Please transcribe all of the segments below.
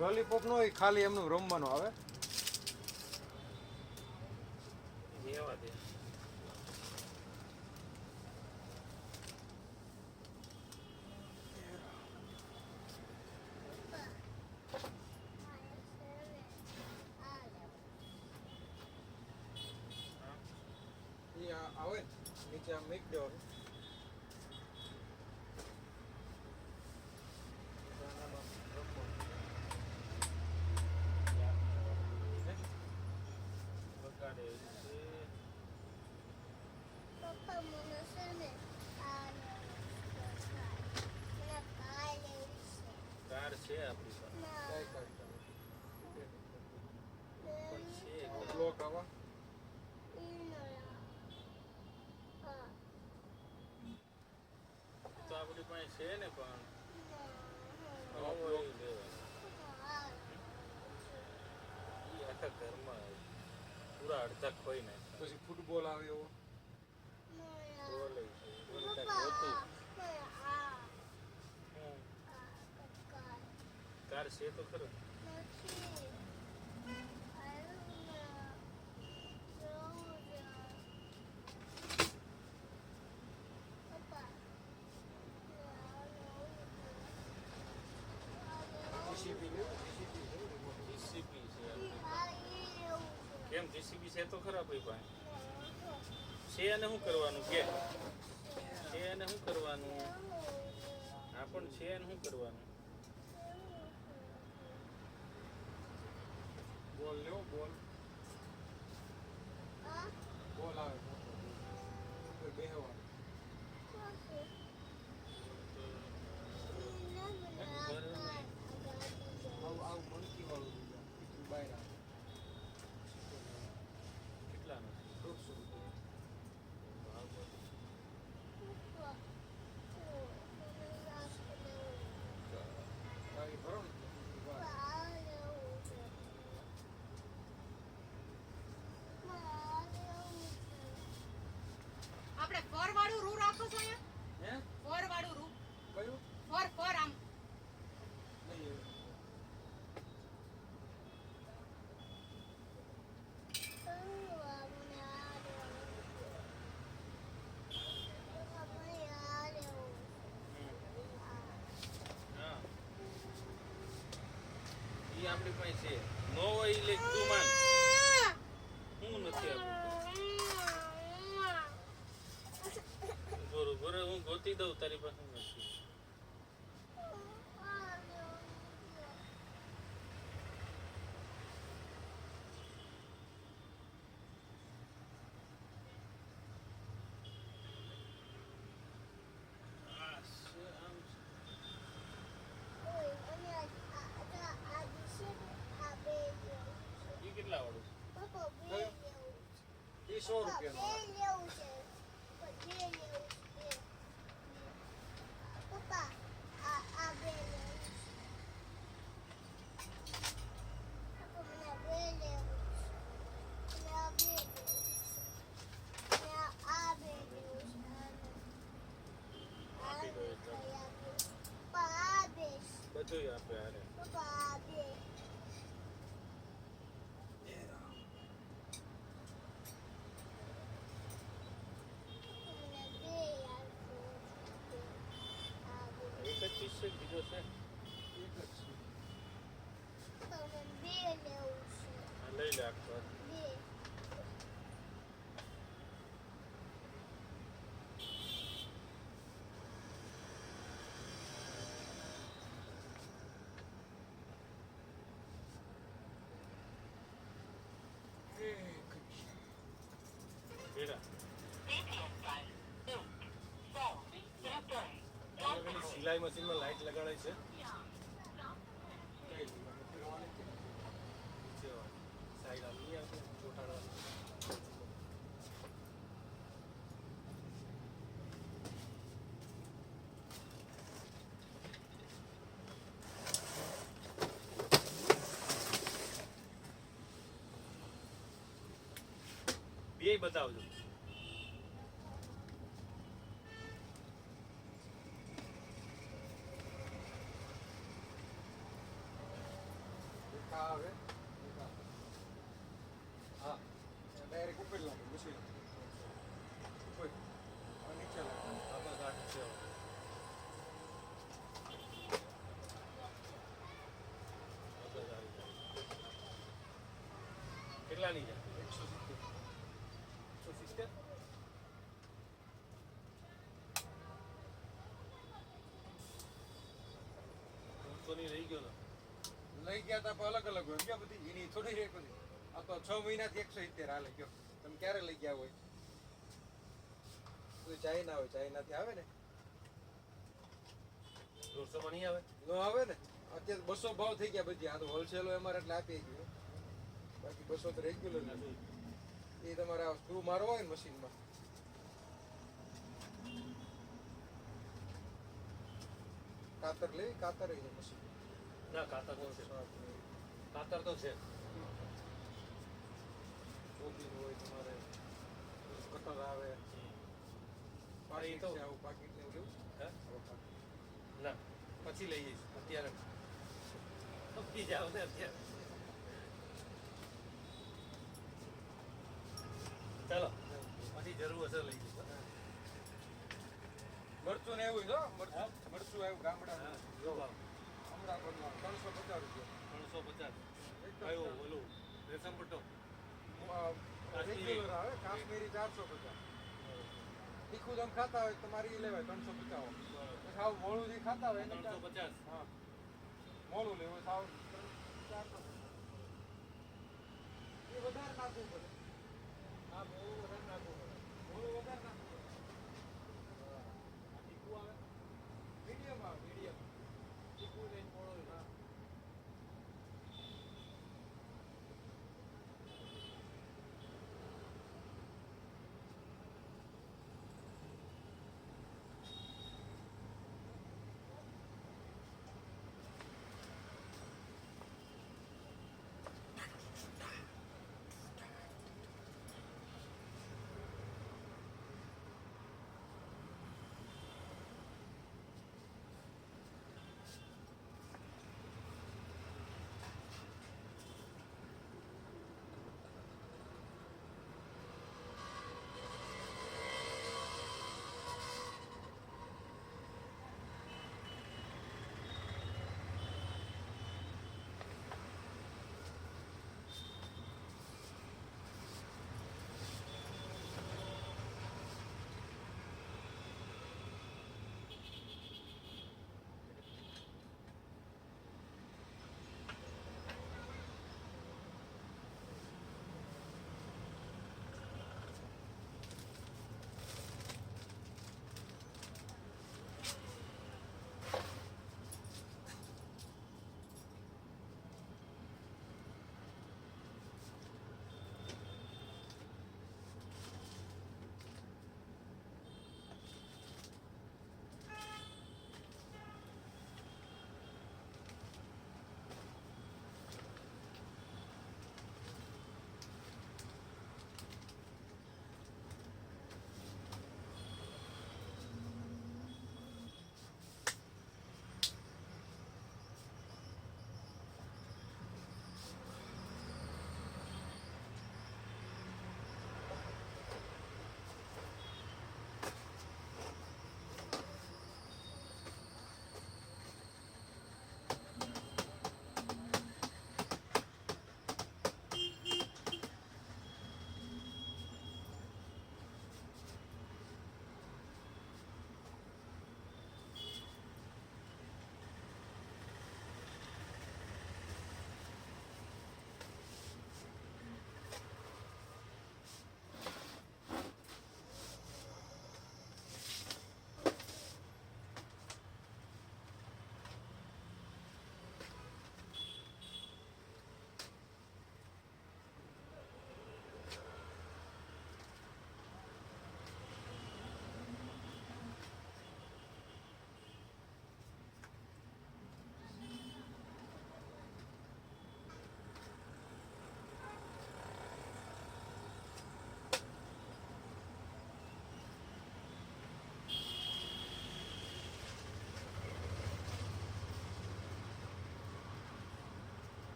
Lollipop નો ખાલી એમનું રમવાનું આવે. જેવા દે આવે નીચે આમ મૂકી દેવાનું. કાર છે આપણી પાસે બ્લોક આવા તો આપણી પાસે છે ને પણ આખા ઘરમાં પૂરા અડધા ખોઈ નાખ્યા. પછી ફૂટબોલ આવે એવો કાર છે તો ખરો. જીસીબી છે કેમ જીસીબી છે તો ખરા ભાઈ પાસે છે અને શું કરવાનું કે છે અને શું કરવાનું આ પણ છે અને શું કરવાનું. બોલ લેવો બોલ બોલ આવે બેહવાનું આવું મણકી વાળું બહાર આવે. કેટલાનું 150 ગાડી ભરો ને આપણે ફર વાળું રૂ રાખો છો અહીંયા? હે ફર વાળું રૂ કયું ફર આમ નહીં હા ઈ આપણી પાસે છે. નો હોય એટલે તું માન હું નથી આપું બરોબર હું ગોતી દઉં તારી પાસે નથી. કેટલા વાળું છે? એ 100 રૂપિયાનો બધું આપે હારે. એક જ ચીજ છે કે બીજો છે? એક જ છે. હા, લઈ લે આખો. ભેરા સિલાઈ મશીનમાં લાઈટ લગાડે છે. સાઈડ આપી આપણે ચોટાડવાનું. બે બતાવજો. લઈ ગયા તા પણ અલગ અલગ હોય ક્યાં બધી એની થોડી રે બધી આ તો 6 મહિનાથી 170 હાલે કયો તમે ક્યારે લઈ ગયા હોય તો ચાઇના હોય ચાઇનાથી આવે ને 150 માં નહીં આવે નો આવે ને અત્યારે 200 ભાવ થઈ ગયા બધી આ તો હોલસેલ હોય અમારે એટલે આપી ગયું બાકી 200 તો રેગ્યુલર એ તમારા સ્ક્રૂ મારવા હોય ને મશીનમાં કાતર લેવી કાતર એ મશીન ના કાતર તો છે કાતર તો છે કોબી હોય તમારે કટર આવે પાકીટ તો- છે આવું પાકીટ ને એવું લેવું હે આવું પાકીટ. ના પછી લઈ જઈશ અત્યારે સમજી જાવ ને અત્યારે ચાલો પછી જરૂર હશે લઈ જઈશ મરચું ને એવું છે હો, મરચું મરચું આવ્યું ગામડા હા જો ભાવ હમણાં પણ 350 રૂપિયા 350 કયો ઓલું રેશમ પટ્ટો રેગ્યુલર આવે કાશ્મીરી 450 તીખું તમે ખાતા હોય તો મારી ઈ લેવાય 350 સાવ મોળું જે ખાતા હોય એને 350 હા મોળું લેવું સાવ 400 એ વધારે નાખવું પડે હા બહુ વધારે નાખવું પડે મોળું વધારે નાખવું પડે આ તીખું આવે મીડિયમ આવે મીડિયમ તીખું લઈને મોડો હા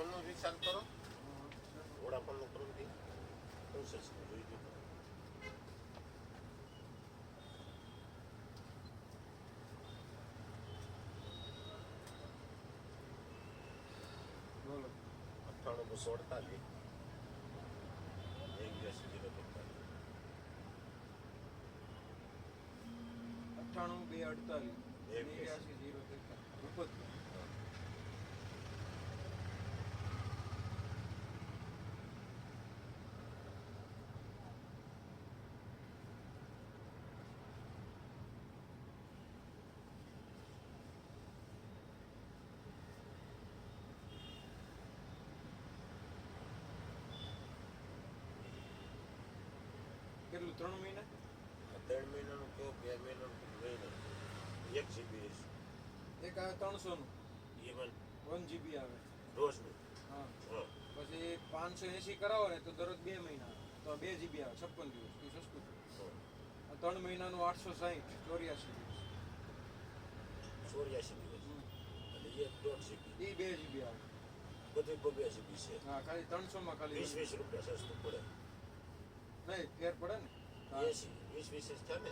વોડાફોનનો રિચાર્જ કરો વોડાફોનનો કરો નથી પ્રોસેસ જોઈ દો બોલો 98 98 248 81. 81 043 કેટલું 3 મહિના 3 મહિનાનું કહો 2 મહિનાનું મહિના 1 GB એક આવે 300 નું ઇવન 1 GB આવે રોજનું હા હા પછી 580 કરાવો ને તો દરરોજ 2 મહિના તો 2 GB આવે 56 દિવસ એ સસ્તું હા. આ 3 મહિનાનું 860 84 દિવસ 84 દિવસ અને 1.5 GB એ 2 GB આવે બધું 2 GB છે હા ખાલી 300 માં ખાલી 20 રૂપિયા સસ્તું પડે નહીં ફેર પડે ને હા. 20 છે ને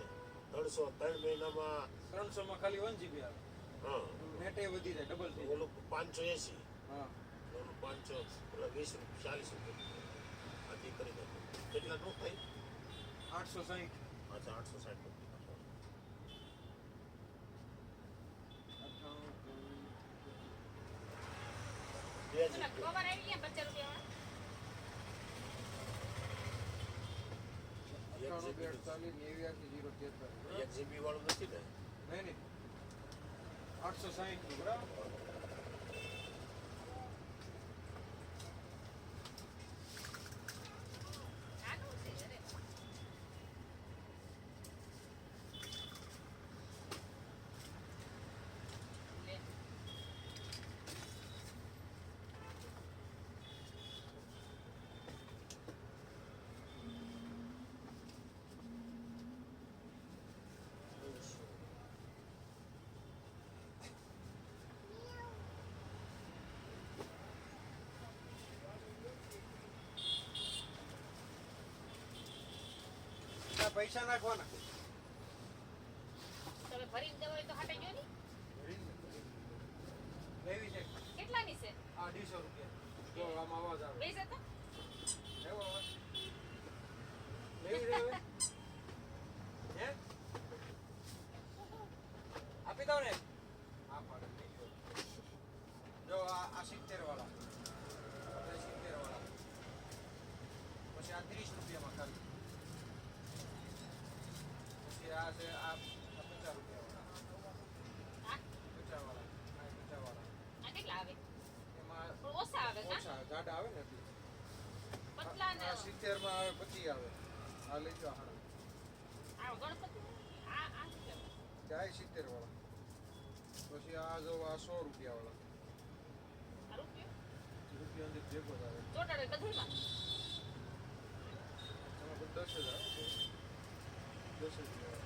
303 મહિનામાં 300 માં ખાલી 1 GB આવે હા નેટે વધી જાય ડબલ થઈ જાય ઓલું 580 હા ઓલું 500 ઓલા 20 40 રૂપિયા આથી કરી નાખો કેટલા નું થાય 860 અચ્છા 860 રૂપિયા બે પેલા GB કવર આવી ગયા 50 રૂપિયા 98 1 GB વાળું નથી ને નહીં 860 નું બરાબર નાનું છે અરે લે આ પૈસા નાખવાના તમે ભરીને દેવો હોય તો હાટે ગયો ની લેવી છે કેટલાની છે 250 રૂપિયા જો આમ અવાજ આવે બે જતા એવો અવાજ લેવી છે હવે હે આપી દો ને આ પાડે લઈ લો. જો આ 70 વાળા 70 વાળા પછી આ 30 રૂપિયામાં ખાલી પછી આ છે આ 50 રૂપિયા વાળા આ 50 વાળા આ 50 વાળા આ કેટલા આવે એમાં પણ ઓછા આવે કા ઓછા જાડા આવે ને એટલે પતલા ને આ 70 માં આવે 25 આવે આ લઈ જાઓ આ ગણપતિ આ કેટલા જાય 70 વાળા પછી આ જો આ 100 રૂપિયા વાળા આ રૂપિયો રૂપિયા અંદર ભેગો જ આવે ચોટાડે બધુંમાં એમાં બધું 10 જ આવે 10 જ આવે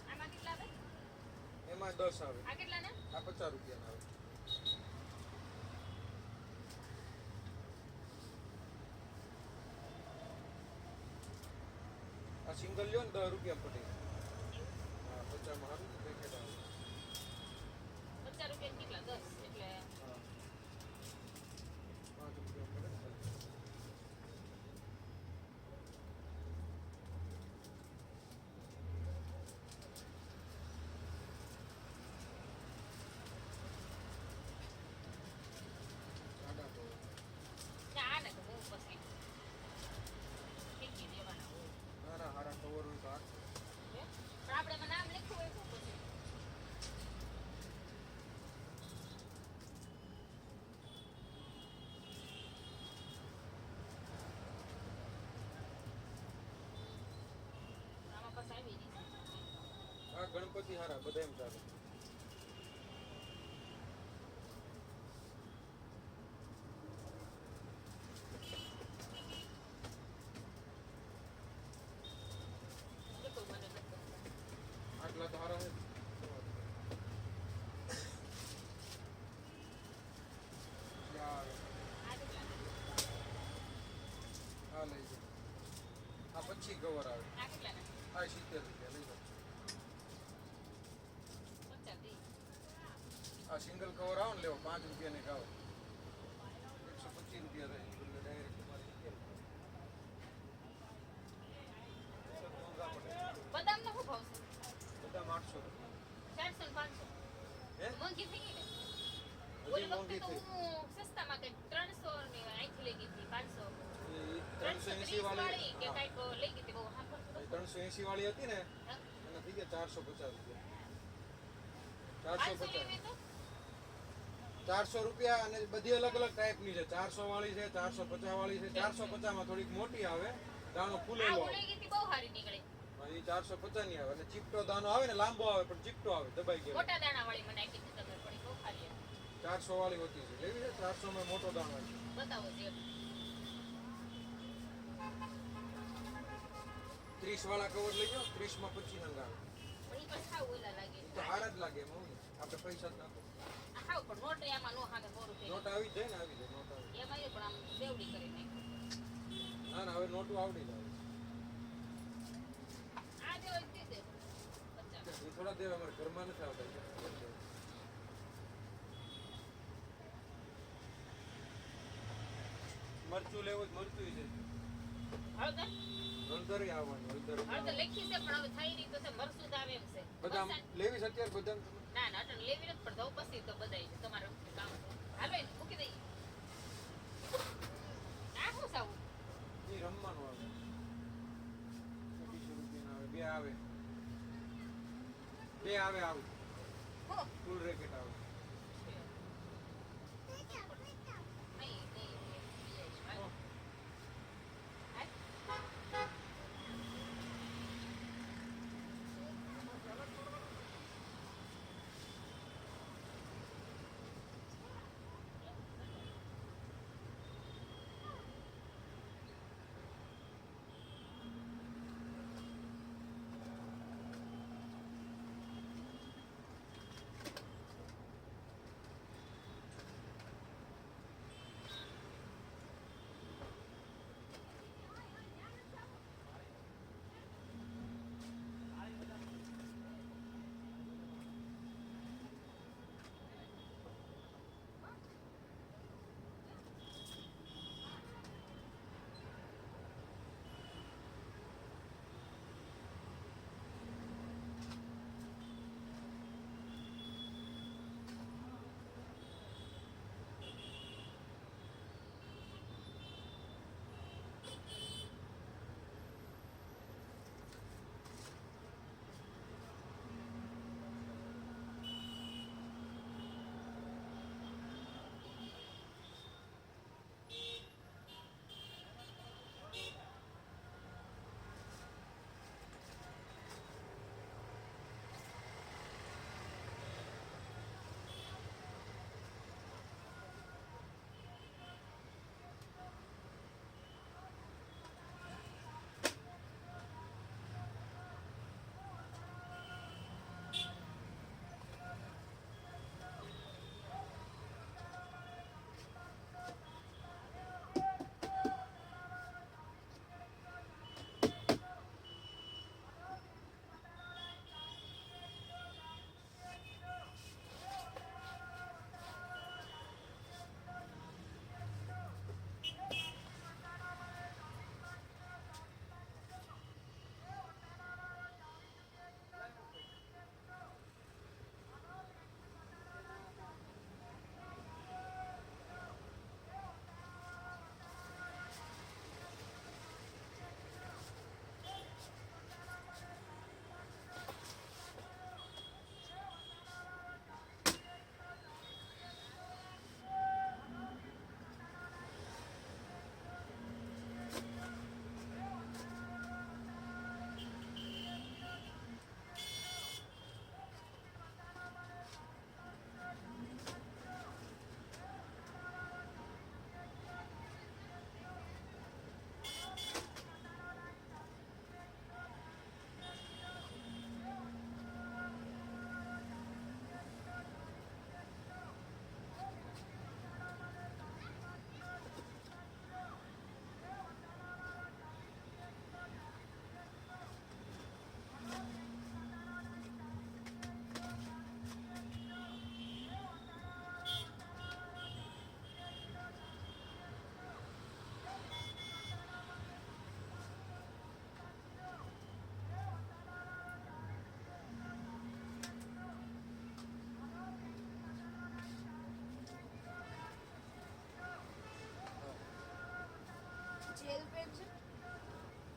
આમાં કેટલા આવે એમાં 10 આવે આ કેટલા ને આ 50 રૂપિયાના આવે આ સિંગલ લ્યો ને 10 રૂપિયા પડે હા 50 માં સારું પેકેટ આવે 50 રૂપિયા કેટલા 10 એટલે હા 5 રૂપિયા પડે ને ખાલી. સાડા તો આ ને તો બહુ પછી ફેંકી દેવાના હોય નાના હારા કવર હોય તો 8 હે? પણ આપણે એમાં નામ લખ્યું હોય શું પછી આમાં પછી આવી રહી આ ગણપતિ હારા બધા એમ ચાલે છે કોઈ મને નથી પંછી કવર આવે આ કેટલાના? આ 70 રૂપિયા લઈ લો 50 દે. આ સિંગલ કવર આવો ને લેવો 5 રૂપિયાની કાવ 125 રૂપિયા રહે એટલે ડાયરેક્ટ તમારી 70 બદામનો શું ભાવ છે? બધા 800 રૂપિયા 400 ને 500. હે મોંઘી થઈ ગઈ ને? હજી ઓલી મોંઘી વખતે તો થઈ હું સસ્તામાં કંઈક 300 ની અહીંથી લઈ ગઈ હતી 500. એ 330 380 વાળી કે વાળી કાંઈક લઈ ગઈ હતી બહુ હા પણ એ 380 વાળી હતી ને હા. એના થઈ ગયા 450 રૂપિયા 500 450 લેવી તો 400 રૂપિયા અને બધી અલગ અલગ ટાઈપની છે 400 વાળી છે 450 વાળી છે 450 માં થોડીક મોટી આવે દાણો આ ફૂલેલો હું લઈ ગઈ હતી બહુ સારી નીકળી. આવે એ 450 ની આવે અને ચીપટો દાણો આવે ને લાંબો આવે પણ ચીપટો આવે દબાઈ ગયો મોટા દાણા વાળી મને આપી હતી ખબર પડી બહુ સારી હતી. 400 વાળી હોતી છે લેવી છે 400 માં મોટો દાણો આવે બતાવો જે 30 વાળા કવર લઈ જાઓ 30 માં 25 નંગ આવે પણ ઈ પણ સાવ ઓલા લાગે. એ તો હારા જ લાગે એમાં હું આપણે પૈસા જ નાખો આ સાવ પણ નોટ એમાં નો હાગે 100 રૂપિયા. નોટ આવી જ જાય ને આવી જાય નોટ આવી એમાં એ પણ આમ બેવડી કરી નાખી. ના ના હવે નોટું આવડી જાય આ દેવો જ દે દે 50. એ થોડા દેવા અમારે ઘરમાં નથી આવતા મરચું લેવું જ મરચું છે હળદર હળદરી આવવાની હળદરી હળદર લખી છે પણ હવે થઈ રહી તો છે મરસું જ આવે એમ છે. બદામ લેવી છે અત્યારે બદામ ના ના અટણ લેવી નથી પણ દઉં પછી તો બધાય છે તમારે કામ છે. હાલો એને મૂકી દઈએ. આ શું સાવું? એ રમવાનું આવે 200 રૂપિયાના આવે બે આવે આવું હો ફૂલ રેકેટ આવે નહીં નહીં હો. જેલ પેન છે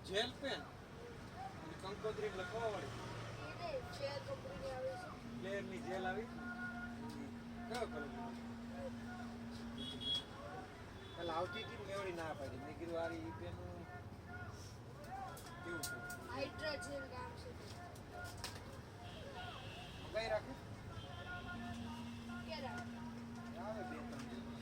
જેલ પેન કંકોત્રી લખવા વાળી એને જેલ કંપની આવે છે પ્લેયરની જેલ આવી કયો કલર પેલા આવતી હતી ને મેવડી ના પાડી મેં કીધું આ ઈ પેન કેવું છે હાઇડ્રા જેલ નામ છે કઈ રાખું ક્યારે આવે બે ત્રણ દિવસ.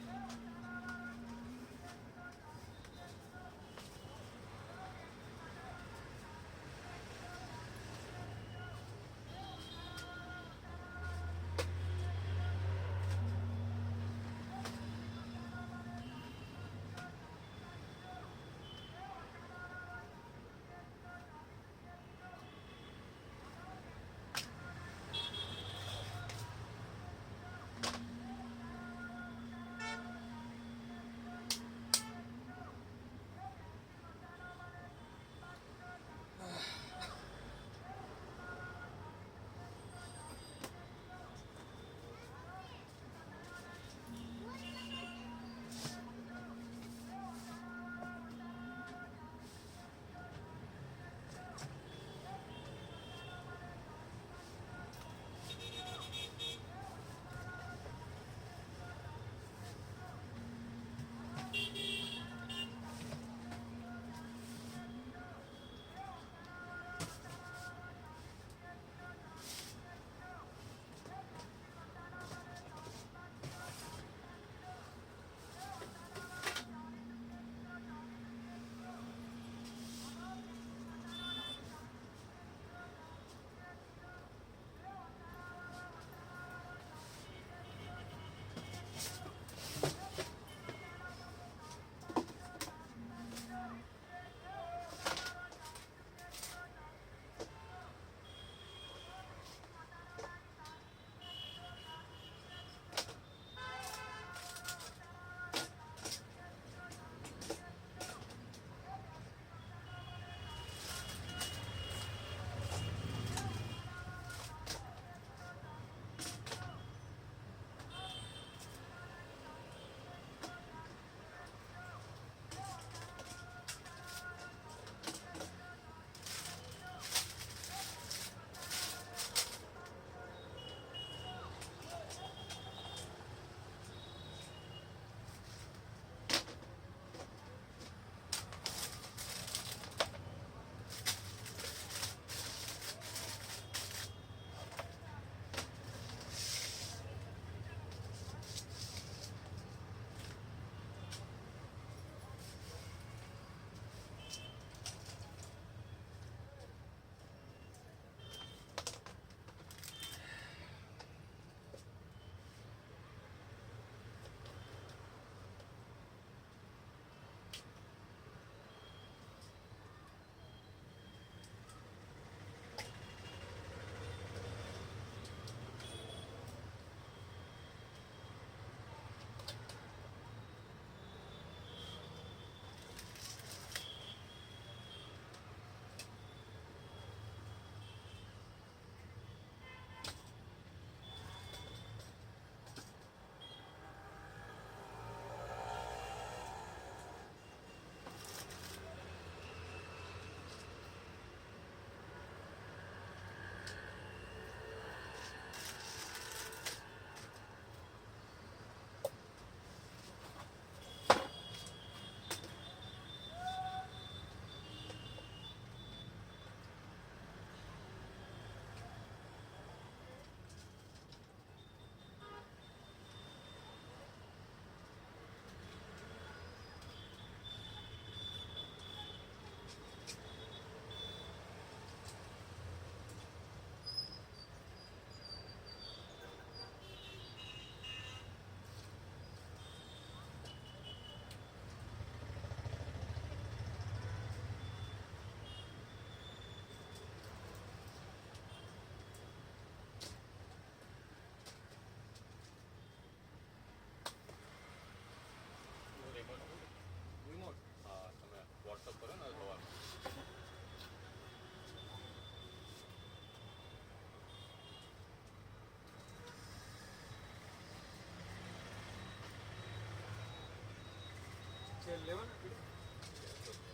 છે લેવાના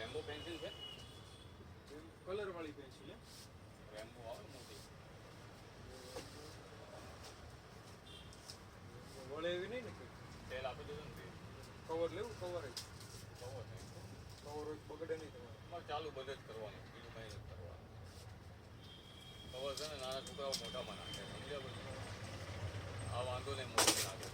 રેમ્બો પેન્સિલ છે કલર વાળી પેન્સિલ રેમ્બો આવે ને મોટી વળે એવી નહીં ને કંઈ. તેલ આપી દેજો ને તે કવર લેવું કવર જ ખબર નહીં કવર હોય તો બગડે નહીં તમારે. તમારે ચાલુ બધે જ કરવાનું બીજું કંઈ નથી કરવાનું ખબર છે ને નાના છોકરાઓ મોટામાં નાખે સમજ્યા પછી આ વાંધો નહીં મોટી નાખે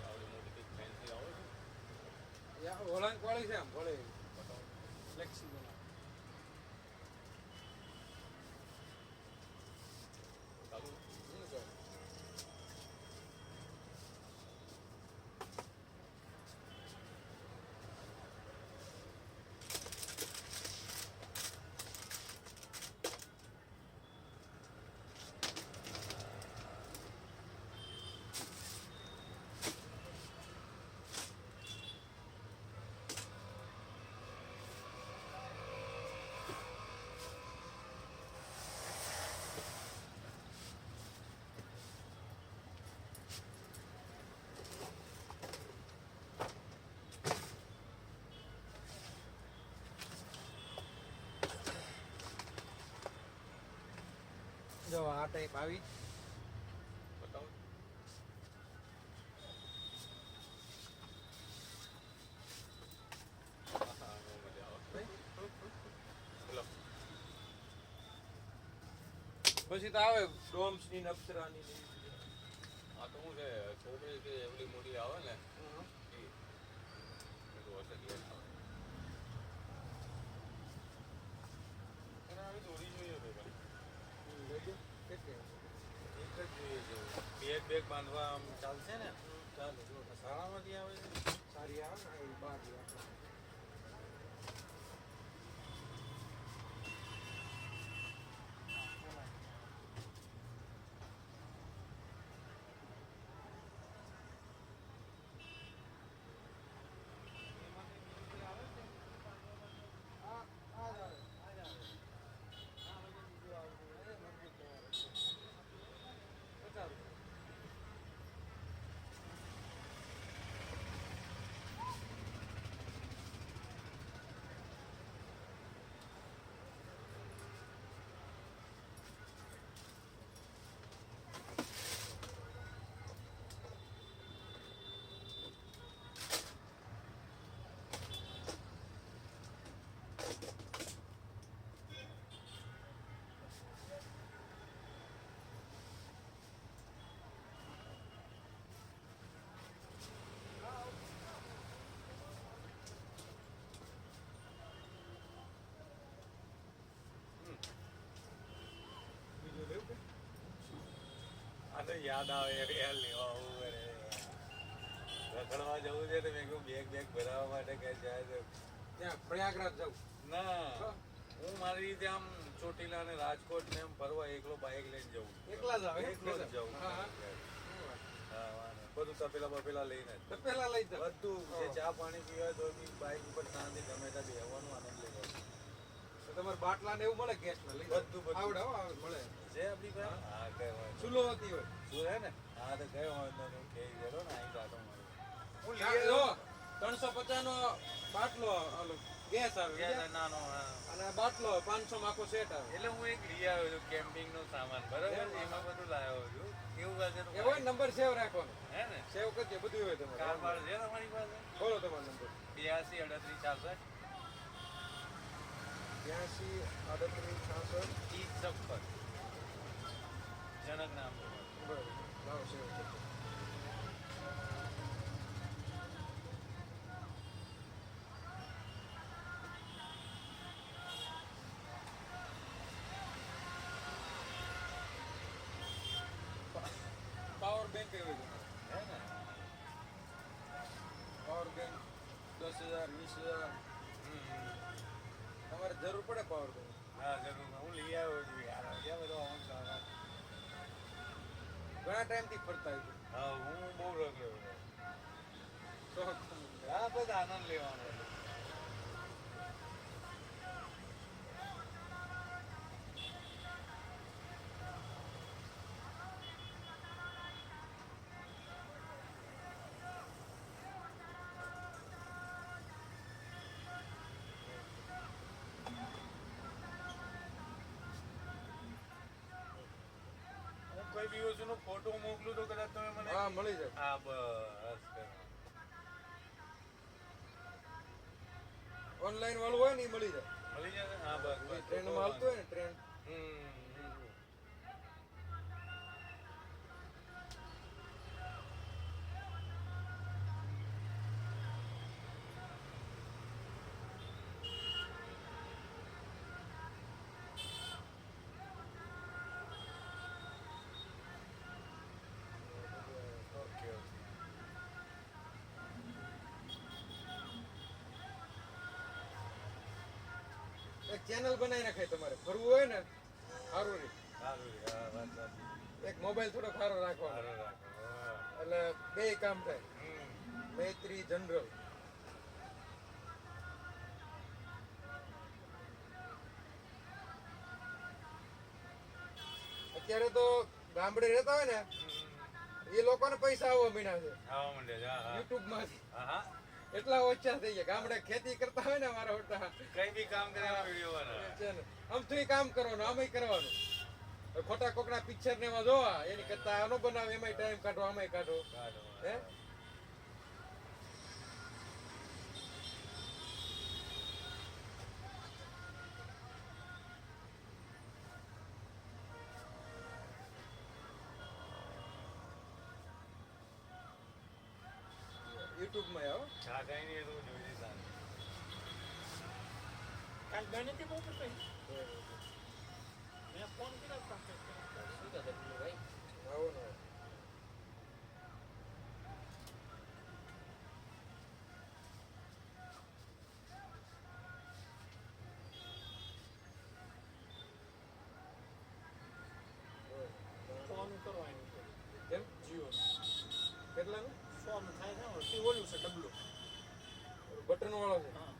આવડી મોટી કંઈક પેન્સિલ આવે છે યા વળાંક વાળી છે આમ વળે એવી. ફ્લેક્સિબલ ચાલુ જો આ ટાઈપ આવી બતાવો હા, બહુ મજા આવે બોલો પછી તો આવે ડોમ્સ ની ને અપ્સરાની ને એવી બધી. આ તો શું છે છોકરી કે એવડી મોટી આવે ને એ બધું હશે એટલે આવે અને આવી દોરી જોઈએ ભાઈ લેજો કેટલી એક જ જોઈએ છે બેગ બાંધવા આમ ચાલશે ને ચાલે જો શાળામાંથી આવે છે સારી આવે ને એ બાર રાખો. બીજું લેવું કે આ તો યાદ આવે યાર લેવા આવું અરે રખડવા જવું છે તો મેં કહ્યું બેગ ભરાવવા માટે કે જાય તો ત્યાં પ્રયાગરાજ જવું ના હું મારી રીતે આમ ચોટીલા અને રાજકોટ ને એમ ફરવા એકલો બાઇક લઈને જવું એકલા જ આવે? એકલો જ જવું હા, હા. હા, વાંધો. બધું તપેલા બપેલા લઈને જ. તો પેલા લઈ જાઓ. બધું જે ચા પાણી પીવા તો બી બાઇક ઉપર શાંતિ ગમે ત્યાં બેહવાનું આનંદ લેવાનો તો તમારે બાટલા ને એવું મળે ગેસ ને લઈ જાઓ. બધું. આવડે હો, આવડે મળે છે આપણી પાસે હા કઈ વાંધો ચૂલો હતી હોય શું હે ને હા તો કઈ વાંધો નહીં કે ગયો ને અહીં જાતો મારો હું લઈ જો આવ્યો. 350 નો બાટલો ઓલો ગેસ આવે ગયા નાનો હા અને બાટલો 500 માં આખો સેટ આવે એટલે હું એક લઈ આવ્યો છું કેમ્પિંગ નો સામાન બરાબર એમાં બધું લાવ્યો છું કેવું હશે તો એ હોય નંબર સેવ રાખવાનો હે ને સેવ કરજે બધું હોય કાર તમારે બાર છે તમારી પાસે બોલો તમારો નંબર 82 38 82 38 66 30 છપ્પન જનક નામ છે મારું. બરાબર લાવો સેવ કરજો. પાવર બેંક એવી છે હે ને પાવર બેંક 10,000 20,000 તમારે જરૂર પડે પાવર બેંક હા જરૂર હું લઈ આવ્યો છું યાર ક્યાં બધો આવું સામાન ઘણા ટાઈમથી ફરતા હોય છે. હા હું બહુ રગડ્યો છું. આ બધા આનંદ લેવાનો હું કોઈ બી વસ્તુનો ફોટો મોકલું તો કદાચ તમે મને હા મળી જાય. હા બસ ઓનલાઈન વાળું હોય ને એ મળી જાય. મળી જશે હા બસ બસ ટ્રેનમાં હાલતું હોય ને ટ્રેન. ઓકે ઓકે એક ચેનલ બનાવી નાખાય તમારે ફરવું હોય ને સારું રહે. સારું રે હા વાત સાચી એક મોબાઈલ થોડો સારો રાખવાનો સારું રાખો હા. એટલે બે કામ થાય. હમ. મૈત્રી જનરલ. અત્યારે તો ગામડે રહેતા હોય ને એ લોકોને પૈસા આવવા મીના છે આવા માંડે છે હા હા યુટ્યુબ માંથી. હા હા એટલા ઓછા થઈ ગયા. ગામડે ખેતી કરતા હોય ને મારા હોટા કઈ બી કામ કરે વિડીયો વાળા છે ને આમ તો કામ કરવાનું આમાંય કરવાનું. ખોટા કોકના પિક્ચર ને એમાં જોવા એની કરતા આનો બનાવે એમાંય ટાઈમ કાઢો આમાંય કાઢો. હે યુટ્યુબ માં આવો. હા કઈ નહીં એ તો જોઈ લીધા કાલ ગણિત બહુ કરતો મેં ફોન કર્યો આવો ને ફોન કરવાનું કેમ જીઓ કેટલાનું ફોન થાય ને ઓલું છે ડબલું બટન વાળો છે. હા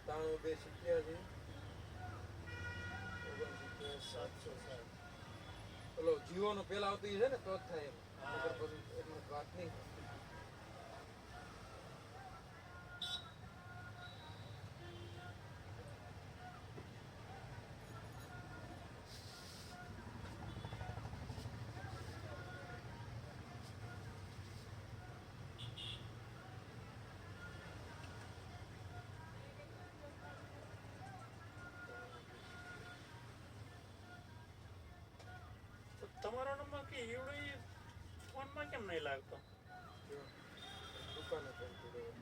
92 760 ઓલો જીઓ નો પેલા આવતું છે ને તો જ થાય એમ. હા. નકર પછી એટલું વાત નહીં. તો તમારો નંબર કે એવડો ફોનમાં કેમ નહીં લાગતો દુકાને ફોન કર્યો.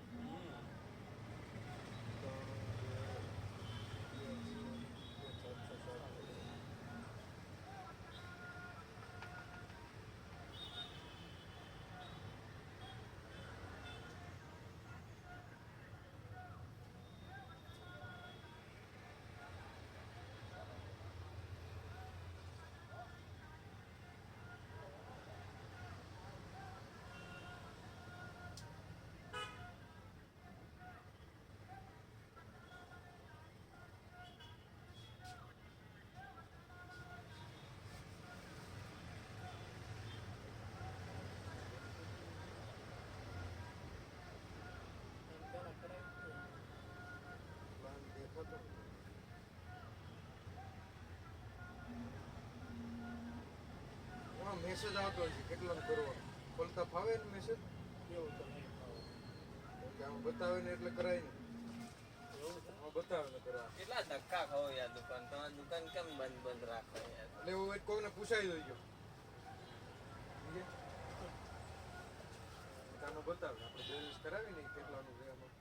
પ્લાન દેખાતો નથી. એમાં મેસેજ આવતો હોય છે કેટલાનું કરવાનું. ખોલતા ફાવે ને મેસેજ એવું તો નહીં કે આમાં બતાવે ને એટલે કરાય ને. એવું છે આમાં બતાવે ને કરાય. કેટલા ધક્કા ખાઓ યાર દુકાન તમારી દુકાન કેમ બંધ બંધ રાખો યાર એટલે એવું હોય તો કોઈને પૂછાઈ દઈજો. આમાં બતાવે આપણે બેલેન્સ કરાવી ને કેટલાનું છે આમાં.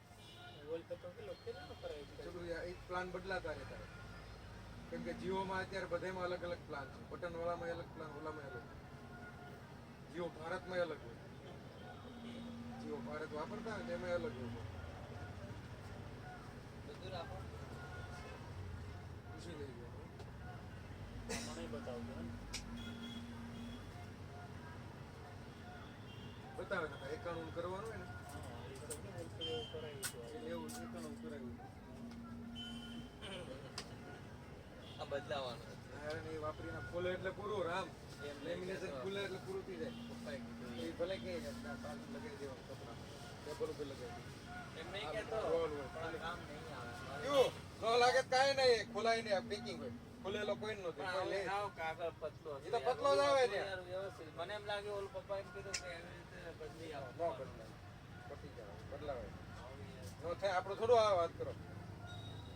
વોલપેપર કેટલો કરાવી થોડું એક પ્લાન બદલાતા રહેતા હોય. કેમ કે જીઓમાં અત્યારે બધામાં અલગ અલગ પ્લાન છે. બટન વાળામાં અલગ પ્લાન, ઓલામાં અલગ. જીઓ ભારતમાં અલગ હોય. જીઓ ભારત વાપરતા હોય તેમાં અલગ હોય. બધું રાખો પૂછી લેજો. મને બતાવજો એમ. બતાવે ને 91 કરવાનું હોય ને હા એવું કરાવ્યું હતું. એવું છે તો નવું કરાવ્યું આ બદલાવાનું હા, એ વાપરીને ખોલે એટલે પૂરું રામ લેમિનેશન ખુલે એટલે પૂરું થઈ જાય પપ્પાએ કીધું એ ભલે કે પાછું લગાવી દેવાનું કપડાં ટેબલ ઉપર લગાવી એમ નહીં કહેતો રોલ હોય પણ કામ નહીં આવે મારે. કયું નો લાગે તો કાંઈ નહીં ખોલાય નહીં આ પેકિંગ હોય ખુલેલો કોઈ નથી પણ કોઈ લે હવે હાવ કાગળ પતલો એ તો પતલો જ આવે ને. યાર વ્યવસ્થિત મને એમ લાગે ઓલું પપ્પા એમ કીધું કે એવી રીતે બદલી નો આવો બદલાય પતી જાય બદલાવે નો થાય આપણું થોડું આ વાત કરો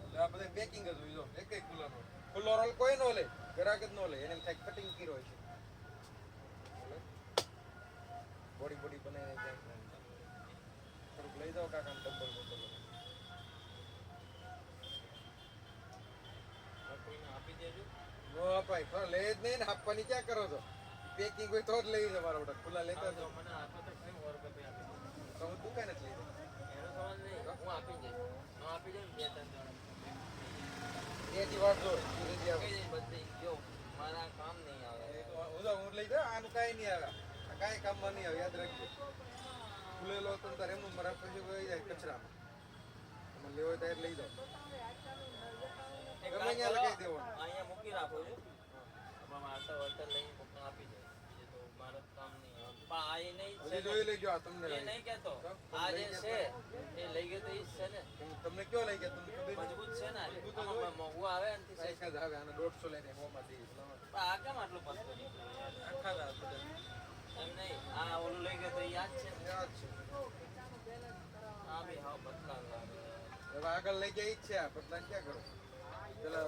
એટલે આ બધા પેકિંગ જ હોય જો એકેય ખુલ્લાનો ખુલ્લો રોલ કોઈ નો લે ગ્રાહક જ નો લે એને એમ થાય કટિંગ કર્યો હોય છે બોડી બોડી બનાવીને જાય થોડુંક લઈ જાઓ કાકા ડબલ બોટલ કોઈને આપી દેજો નો અપાય પણ લે જ નહીં ને આપવાની ક્યાં કરો છો પેકિંગ હોય તો જ લઈ જાવ મારા બધા ખુલ્લા લેતા તો જ મને આપો તો કઈ વાર કપે આપી તો હું દુકાને જ લઈ જાઉં એનો સવાલ નહીં હું આપી જઈશ હું આપી દઉં ને 2-3 જણા એ જ વાત જો ધીરે આવે કઈ દઈ બદલી ગયો મારા કામ નહીં આવે હું લઈ જાઉં આનું કાંઈ નહીં આવે આ કાંઈ કામમાં નહીં આવે યાદ રાખજો ખુલેલો તો તારે એમનું મારા પછી વહી જાય કચરામાં તમે લેવો હોય ત્યારે લઈ જાઓ એક ગમે કામ ત્યાં કરો, લગાવી દેવાનું અહીંયા મૂકી રાખો છો આમાં મારતા વળતર લઈને કોકને આપી દે એ તો મારે કામ નહીં આવે પણ આ એ નહીં હજી છે જોઈ લેજો આ તમને એ નહીં કહેતો આ જે છે એ લઈ ગયો તો ઈ જ છે ને તમને કયો લઈ ગયા તમને ખબર મજબૂત છે ને મજબૂત જ આમાં મોંઘું આવે ને થી સાઈઝ જ આવે આને 150 લઈને મોંમાં દઈશ પણ આ કેમ આટલું પતલું નીકળ્યું યાર? આખા જ આ બધા એમ નહીં આ ઓલું લઈ ગયો તો ઈ યાદ છે ને યાદ છે આ બી હાવ પતલા લાગે હવે આગળ લઈ ગયા ઈ જ છે આ બદલા ક્યાં કરો પેલા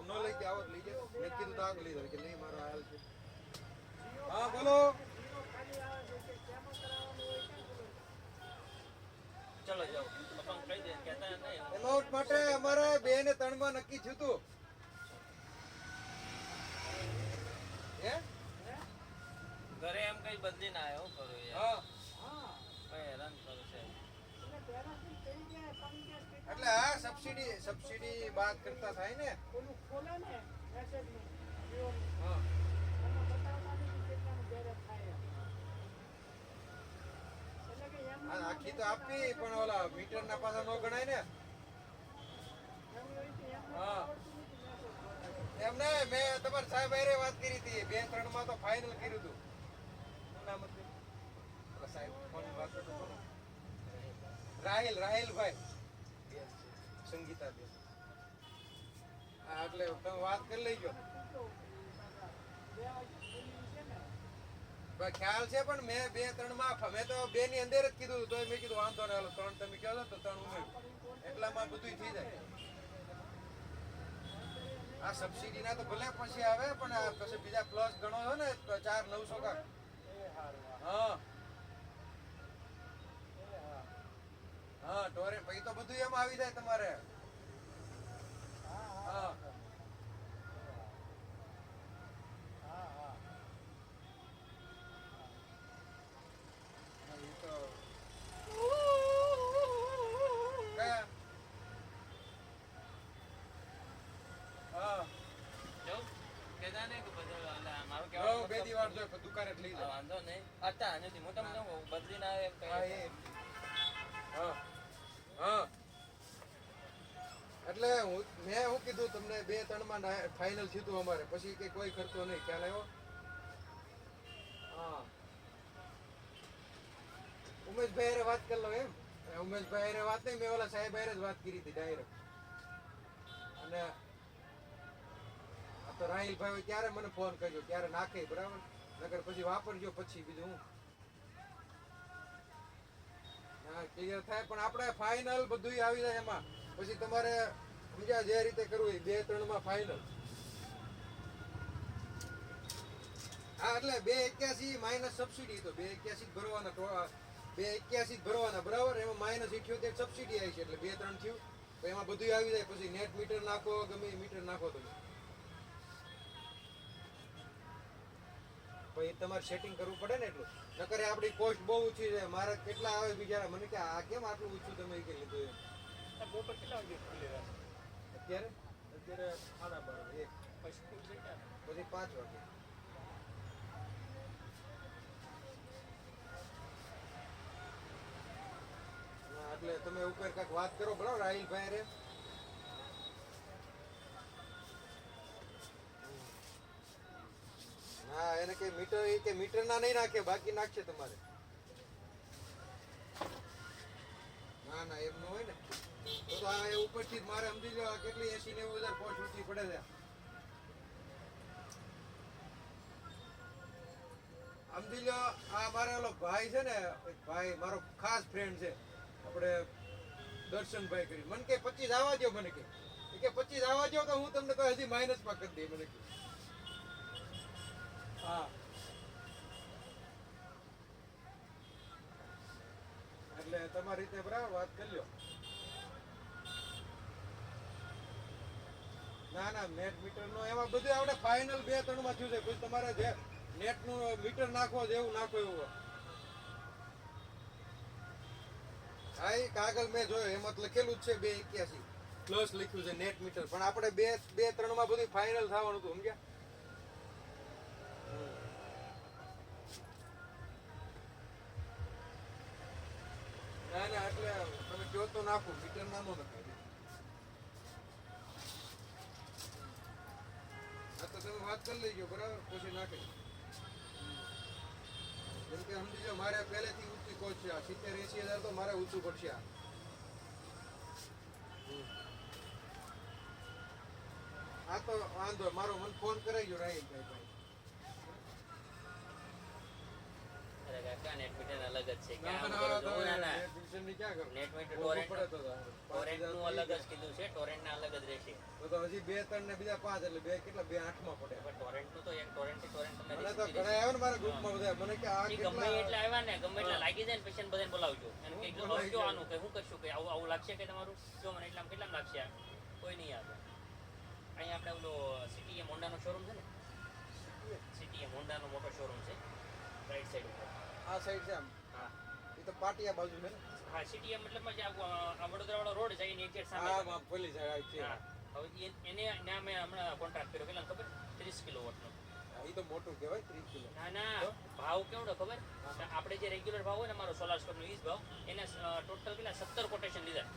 ન લઈ ગયા આવો તો લઈ જાઓ મેં કીધું તો આગળ લઈ જાઓ કે નહીં મારો હાલ છે હા બોલો ચલો જાઓ પપ્પાને કહી દે કહેતા નહીં એમાઉન્ટ માટે અમારે 2 ને 3 માં નક્કી થયું હતું હે ઘરે એમ કઈ બદલી ના આવ્યો કરું યાર હા કઈ હેરાન કરું છે એટલે આ સબસિડી બાદ કરતા થાય ને હા આખી તો આપવી પણ ઓલા મીટર ના પાછા નો ગણાય ને હા એમ નહીં મેં તમારા સાહેબ હારે વાત કરી હતી 2-3 માં તો ફાઇનલ કર્યું હતું શું નામ હતું ઓલા સાહેબ ફોન વાત કરતો હતો ને? રાહિલભાઈ સંગીતા બેન હા એટલે તમે વાત કરી લેજો ખ્યાલ છે પણ મેં 2-3 માં મેં તો 2 ની અંદર જ કીધું તો મેં કીધું વાંધો નહીં હાલો 3 તમે કહો છો તો 3 ઉમેર્યું એટલામાં બધું થઈ જાય આ સબસિડી ના તો ભલે પછી આવે પણ આ પછી બીજા પ્લસ ગણો છો ને 4-900 કા હા હા ટોરે પછી તો બધું એમ આવી જાય તમારે હા જાઉં કહેતા નહીં કે બધું મારું બે કહેવાનું દી વાર જો દુકાને જ લઈ હા, જાઓ વાંધો નહીં હતા નથી હું તમને કહું, બદલી ના આવે એમ હા કઈ એ હા હા એટલે મેં શું કીધું તમને 2-3 માં ફાઇનલ થયું હતું અમારે પછી કે કોઈ ખર્ચો નહીં ખ્યાલ આવ્યો હા ઉમેશભાઈ હારે વાત કરી લો એમ ઉમેશભાઈ હારે વાત નહીં મેં ઓલા સાહેબ હારે જ વાત કરી હતી ડાયરેક્ટ અને આ તો રાહિલભાઈ ત્યારે મને ફોન કર્યો ત્યારે નાખે બરાબર નકર પછી વાપરજો પછી બીજું હું હા ક્લિયર થાય પણ આપણે ફાઇનલ બધું આવી જાય એમાં પછી તમારે બીજા જે રીતે કરવું હોય 2-3 માં ફાઇનલ હા એટલે 281 માઇનસ સબસિડી તો 281 ભરવાના 281 ભરવાના બરાબર એમાં માઇનસ 78 સબસિડી આવી છે એટલે 2-3 થયું તો એમાં બધું આવી જાય પછી નેટ મીટર નાખો ગમે એ મીટર નાખો તમે પછી તમારે સેટિંગ કરવું પડે ને એટલું નકર આપણી કોસ્ટ બહુ ઊંચી છે મારે કેટલા આવે બિચારા મને કે આ કેમ આટલું ઊંચું તમે કે લીધું એમ બપોર કેટલા વાગે ખુલે રાખે? અત્યારે 12:30 પછી ખુલશે ક્યારે? પછી 5 વાગે એટલે તમે ઉપર કાંઈક વાત કરો બરાબર રાહિલભાઈ રે. હા એને કે મીટર ના નહીં નાખે બાકી નાખશે તમારે. ના ના એમ ન હોય ને તો આ એ ઉપરથી જ મારે સમજી લો આ કેટલી 80-90,000 પોસ્ટ ઊંચી પડે છે. સમજી લો આ મારે ઓલો ભાઈ છે ને એક ભાઈ મારો ખાસ ફ્રેન્ડ છે આપણે દર્શનભાઈ કરી મને કે 25 આવવા દો મને કે 25 આવવા દો તો હું તમને તો હજી માઇનસમાં કરી દઈ મને કે હા એટલે તમારી રીતે બરાબર વાત કરી લ્યો. ના ના નેટ મીટર નો એમાં બધું આપણે ફાઇનલ 2-3 માં થયું છે. પછી તમારે જે નેટ નું મીટર નાખવો છે એવું નાખો એવું. હા એ કાગળ મેં જોયો એમાં તો લખેલું જ છે 281 પ્લસ લખ્યું છે નેટ મીટર પણ આપણે 2-3 માં બધું ફાઇનલ થવાનું હતું સમજ્યા. ના ના એટલે તમે કહો તો નાખો મીટર નાનો નખાય. આ તો તમે વાત કરી લેજો બરાબર પછી નાખી. જેમ કે સમજી લો મારે પહેલેથી ઊંચી કોચ છે 70-80,000 તો મારે ઊંચું પડશે આ. આ તો વાંધો મારો મને ફોન કરાવજો રાહિલભાઈ ભાઈ. અરે કાકા નેટ મીટર અલગ જ છે કે ના આમ ના કરો છો? તમે ના ના ટ્યુશનની ક્યાં કરો? નેટ મીટર ઓછું પડે ટોરેન્ટ તો 5,000 નું અલગ જ કીધું છે ટોરેન્ટ ના અલગ જ રહેશે તો હજી 2-3 ને બીજા 5 એટલે બે કેટલા 2-8 માં પડે. પણ ટોરેન્ટ નું તો એક ટોરેન્ટ થી ટોરેન્ટ તમે મને તો ઘણા આવ્યા ને મારા ગ્રુપમાં બધા મને કે આ ગમે કેટલા એટલે આવ્યા ને ગમે એટલે લાગી જાય ને પછી એને બધાને બોલાવજો અને કે આવજો આનું કે હું કરશું કે આવું આવું લાગશે કે તમારું જો મને એટલામાં કેટલામાં લાગશે આ? કોઈ નહીં આવે. અહીંયા આપણે ઓલો સીટીએમ હોન્ડાનો શોરૂમ છે ને સીટીએમ હોન્ડાનો મોટો શોરૂમ છે રાઈટ સાઈડ ઉપર. આ સાઈડ છે આમ હા એ તો પાટિયા બાજુ છે ને. હા સીટીએમ મતલબમાં જે આ વડોદરાવાળો રોડ છે એની એક્ઝેક્ટ સામે હા માં પોલીસ સાઈડ છે. હા હવે એને ના મેં હમણાં કોન્ટ્રાક્ટ કર્યો કેટલા ખબર 30 કિલોવોટનો. એ તો મોટું કહેવાય 30 કિલો. ના ના ભાવ કેવડો ખબર આપણે જે રેગ્યુલર ભાવ હોય ને મારો સોલાર સ્કોપનો ઈ જ ભાવ એને ટોટલ કેટલા 17 કોટેશન લીધા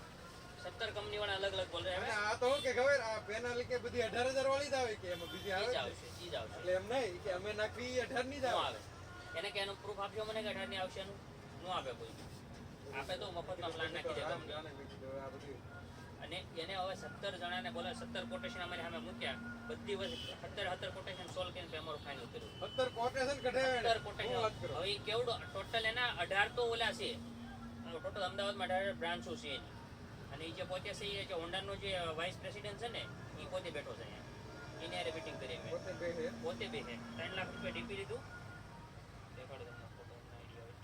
17 કંપની વાળા અલગ અલગ બોલે અને આ તો હું કે ખબર આ પેનલ કે બધી 18,000 વાળી જ આવે કે એમાં બીજી આવે ઈ જ છે? આવશે ઈ જ આવશે એટલે એમ નહીં કે અમે નાખવી 18 ની જ નો આવે. આવે એને કે એનું પ્રૂફ આપજો મને કે 18 ની આવશે એનું નો આપે કોઈ આપે તો મફતમાં પ્લાન નાખી દે કંપની આને મેં કીધું આ બધું અને એને હવે 17 જણાને બોલે 17 કોટેશન અમારી સામે મૂક્યા બધી વસ્તુ 17 કોટેશન સોલ્વ કરીને અમારું ફાઇનલ કર્યું 17 કોટેશન કઢાવ્યા 17 હું કોટેશન વાત કરો. હવે ઈ કેવડો ટોટલ એના 18 તો ઓલા છે ટોટલ અમદાવાદમાં 18 બ્રાન્ચો છે એની અને એ જે પોતે છે એ જે હોન્ડાનો જે વાઇસ પ્રેસિડેન્ટ છે ને એ પોતે બેઠો છે અહીંયા એને હારે મીટિંગ કરી મેં પોતે બે છે. પોતે બે છે 3 લાખ રૂપિયા ડીપી લીધું દેખાડો તમને ફોટો આઈડિયા હોય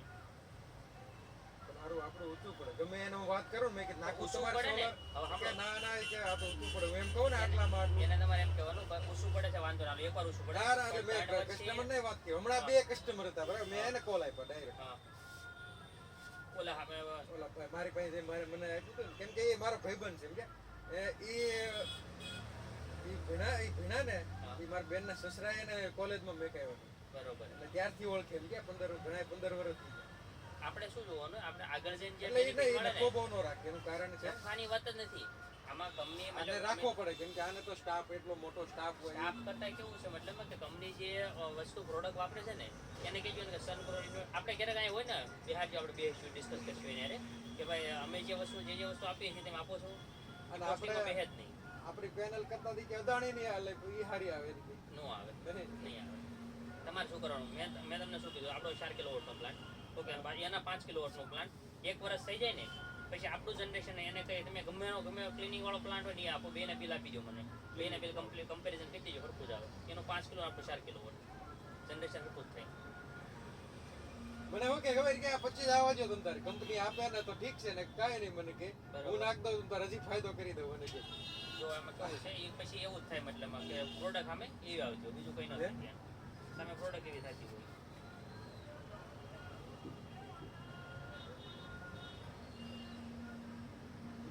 પણ હારું આપણે ઊંચું પડે ગમે એને હું વાત કરું ને મેં કે નાખું ઊંચું તમારે પડે ને. solar? હવે કે આપણે- ના ના એ કે આ તો ઊંચું પડે હું એમ કહું ને આટલામાં આટલું એને તમારે એમ કહેવાનું ભાઈ ઊંચું પડે છે વાંધો ના આવે એકવાર ઊંચું પડે ના ના એટલે મેં પણ ત્રણ વર્ષથી- કસ્ટમર ને વાત કરી હમણાં બે કસ્ટમર હતા બરાબર મેં એને કોલ આપ્યો ડાયરેક્ટ હા ઓલા આપણે ઓલા ભાઈ મારી પાસે મારે મને આપ્યું હતું ને કેમ કે એ મારો ભાઈબંધ છે સમજ્યા એ ભીણા ને હા. એ મારા બેનના સસરાએ એને કોલેજમાં મેકાવ્યો હતો બરોબર એટલે ત્યારથી ઓળખે એમ કે 15 વર્ષ થઈ ગયા. આપણે શું જોવાનું આપણે આગળ જઈને જે એટલે એ benefit મળે નહીં ને, નફો બહુ ન રાખે એનું કારણ છે નફાની વાત જ નથી આમાં કંપની આને રાખવો પડે કેમ કે આને તો સ્ટાફ એટલો મોટો સ્ટાફ હોય સ્ટાફ કરતા કેવું છે મતલબમાં કે કંપની જે વસ્તુ પ્રોડક્ટ વાપરે છે ને એને કહેજો ને કે સન આપણે ક્યારેક અહીં હોય ને બિહારજો આપણે બેસીશું ડિસ્કસ કરશું એને હારે કે ભાઈ અમે જે વસ્તુ આપીએ છીએ તેમ આપો છો અને કોસ્ટિંગમાં આપણે બેહે જ નહીં આપણી પેનલ કરતા કે અદાણી નહીં હાલે એ હારી આવે છે. નો આવે નહીં. નહીં આવે તમારે શું કરવાનું મેં તમને શું કીધું આપણો 4 કિલોવોટનો પ્લાન્ટ ઓકે એના 5 કિલોવોટનો પ્લાન્ટ 1 વર્ષ થઈ જાય ને પછી આપણું જનરેશન એને કહે તમે ગમે ક્લિનિંગ વાળો પ્લાન્ટ હોય ને એ આપો બેને બિલ આપી દો મને બેને બિલ કમ્પેરિઝન કરી દેજો સરખું જ આવે એનું 5 કિલો આપણું 4 કિલોવોટ જનરેશન સરખું જ થાય મને એવું કે ખબર કે આ 25 આવવા જો તમ તારી કંપની આપે ને તો ઠીક છે ને કાંઈ નહીં મને કે બરાબર. હું નાખ દઉં તારે હજી ફાયદો કરી દઉં મને કે જો એમાં કહું છે એ પછી એવું જ થાય મતલબમાં કે પ્રોડક્ટ સામે એવી આવજો બીજું કંઈ ન થાય ત્યાં સામે પ્રોડક્ટ એવી થતી હોય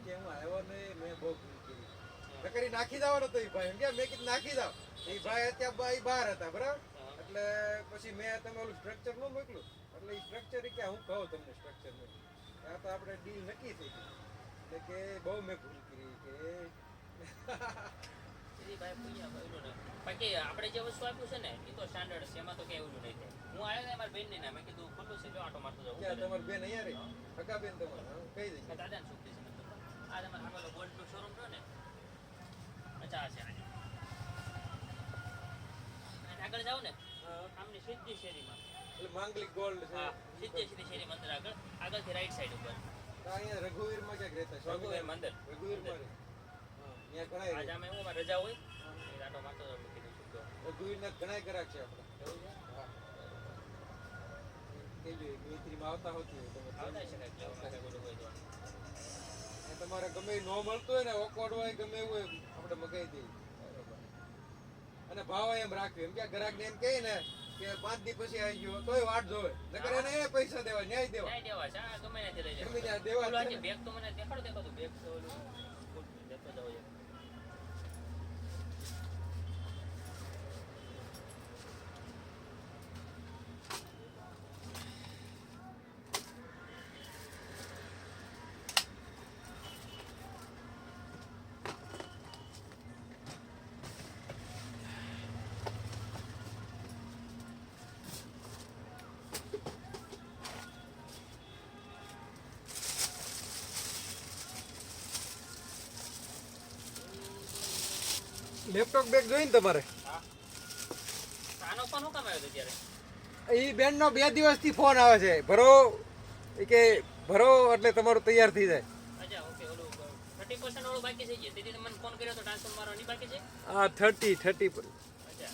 કે હું આવ્યો ને મેં બહુ ભૂલ કરી નકરી નાખી દેવાનો તો એ ભાઈ એમ કે મેં કીધું નાખી દઉં એ ભાઈ અત્યારે બહાર હતા બરાબર હા. એટલે પછી મેં તમે ઓલું સ્ટ્રક્ચર નું મોકલું એટલે એ સ્ટ્રક્ચર કે હું કહું તમને સ્ટ્રક્ચર નું ત્યાં તો આપણે ડીલ નક્કી થઈ ગઈ એટલે કે બહુ મેં ભૂલ કરી કે સીધી ભાઈ પૂછ્યા ભાઈનું ને બાકી આપણે જે વસ્તુ આપ્યું છે ને એ તો સ્ટાન્ડર્ડ છે એમાં તો કઈ એવું નહીં થાય. હું આવ્યો ને મારી બેનને મેં કીધું ખુલ્લું છે જો આટો મારતો જાઉં ક્યાં તમારી બેન અહીંયા રહી હકા બેન તમારે હા, કઈ દઈ દાદાને શું છે આ તમારે આગળ ગોલ્ડ નું શોરૂમ છે ને અચ્છા છે અને આગળ જાવ ને આમની સીધી શેરીમાં એટલે માંગલિક ગોલ્ડ છે હા સીધી શેરીમાં અંદર આગળ આગળથી રાઈટ સાઈડ ઉપર તો અહીંયા રઘુવીરમાં ક્યાંક રહેતા છે? રઘુવીર મંદિર રઘુવીરમાં રહે. હા ત્યાં ઘણાય આજે રહે. અમે હું રજા હોય એ આટો મારતો જાઉં કીધું શું કહો રઘુવીરના ઘણાય ગ્રાહક છે આપણે એવું છે હા કહેજો એક મૈત્રીમાં આવતા હોતી હોય તમે આવતા છે કાંઈક લેવા માટે બોલું હોય તો અને તમારે ગમે ઈ ન મળતું હોય ને ઓકવર્ડ હોય ગમે એવું હોય આપણે મગાઈ દઈએ અને ભાવ એમ રાખ્યો એમ કે ગ્રાહકને એમ કહે ને કે 5 દી પછી આવી ગયો તોય વાટ જોવે નકર એને એ પૈસા દેવા ન્યાય દેવા ન્યાય દેવા છે આ ગમે ત્યાંથી લઈ ગમે ત્યાં લેવા દેવા ઓલું છે આજે ને. બેગ તો મને દેખાડું બેગ તો ઓલું દેખતો જાવ છે લેપટોપ બેગ જોઈને તમારે આનો ફોન હું કામ આવ્યો હતો ત્યારે એ બેનનો 2 દિવસથી ફોન આવે છે ભરો એ કે ભરો એટલે તમારું તૈયાર થઈ જાય અચ્છા ઓકે ઓલું 30% વાળું બાકી છે તેથી મને ફોન કર્યો તો ટ્રાન્સફર મારવાની બાકી છે હા 30 અચ્છા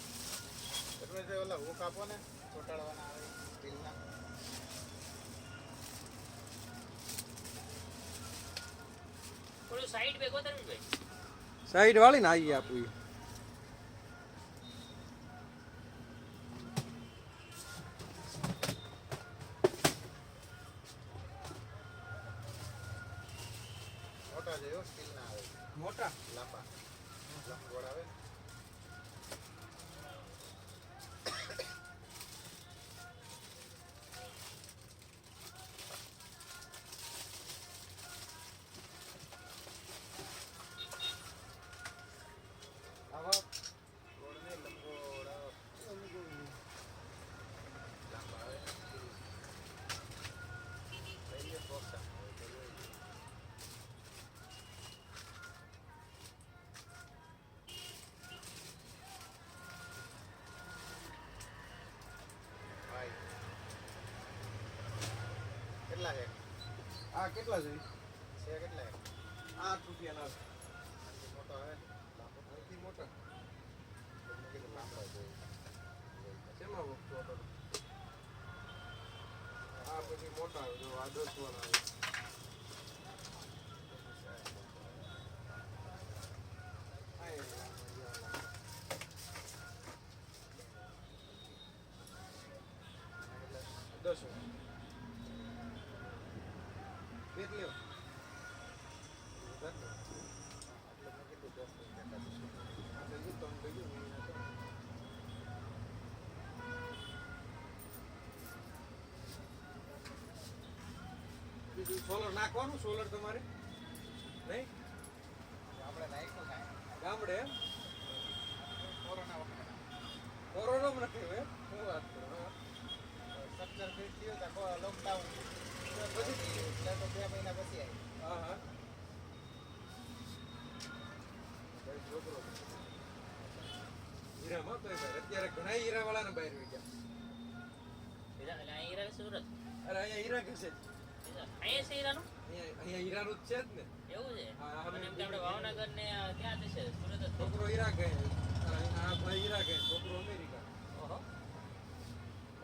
એટલે જે ઓલા હુક આપો ને ચોટાડવાના આવે સ્ટીલના ઓલું સાઈડ બેગ હોતા ભાઈ સાઈડ વાળી ને આવી આપવી મોટા જેવો સ્ટીલના આવે મોટા લાંબા લંબગોળ આવે ને. આવા ગોળ ને લંબગોળ આવે. લાંબા આવે ને સ્ટીલ. લઈ લે બોક્સ આવે તો લઈ લે. ભાઈ કેટલા છે આ કેટલા છે છે કેટલા છે 8 રૂપિયાના આનાથી મોટો આવે લાંબો સૌથી મોટા મેં કીધું લાંબો જોઈએ શેમાં વખતો હતો આ પછી મોટા આવે જો આ 10 વાળા આવે આ એ દસ બેટ લ્યો એટલે મેં કીધું 10 રૂપિયા આ લઈ ગયું તમે લઈ ગયું બીજું સોલર નાખવાનું સોલર તમારે નહીં આપણે નાખ્યું કાંઈ ગામડે એમ કોરોના વખતે કોરોનામાં નથી હવે શું વાત કરો હા. 17 ફીટ થયું તો લોકડાઉન પછી એટલે તો 2 મહિના પછી આવી હા હા ભાઈ છોકરો હીરામાં તો ભાઈ અત્યારે ઘણા હીરા વાળાને બહાર વહી ગયા એટલે અહીં હીરા સુરત અરે અહીંયા હીરા કશે જ અહીંયા છે હીરાનું અહીંયા હીરાનું જ છે જ ને એવું છે હા, હા, મને એમ કે આપણે ભાવનગર ને ક્યાં જશે સુરત જ છે. છોકરો હીરા કહે આ ભાઈ હીરા કહે છોકરો અમેરિકા ઓહો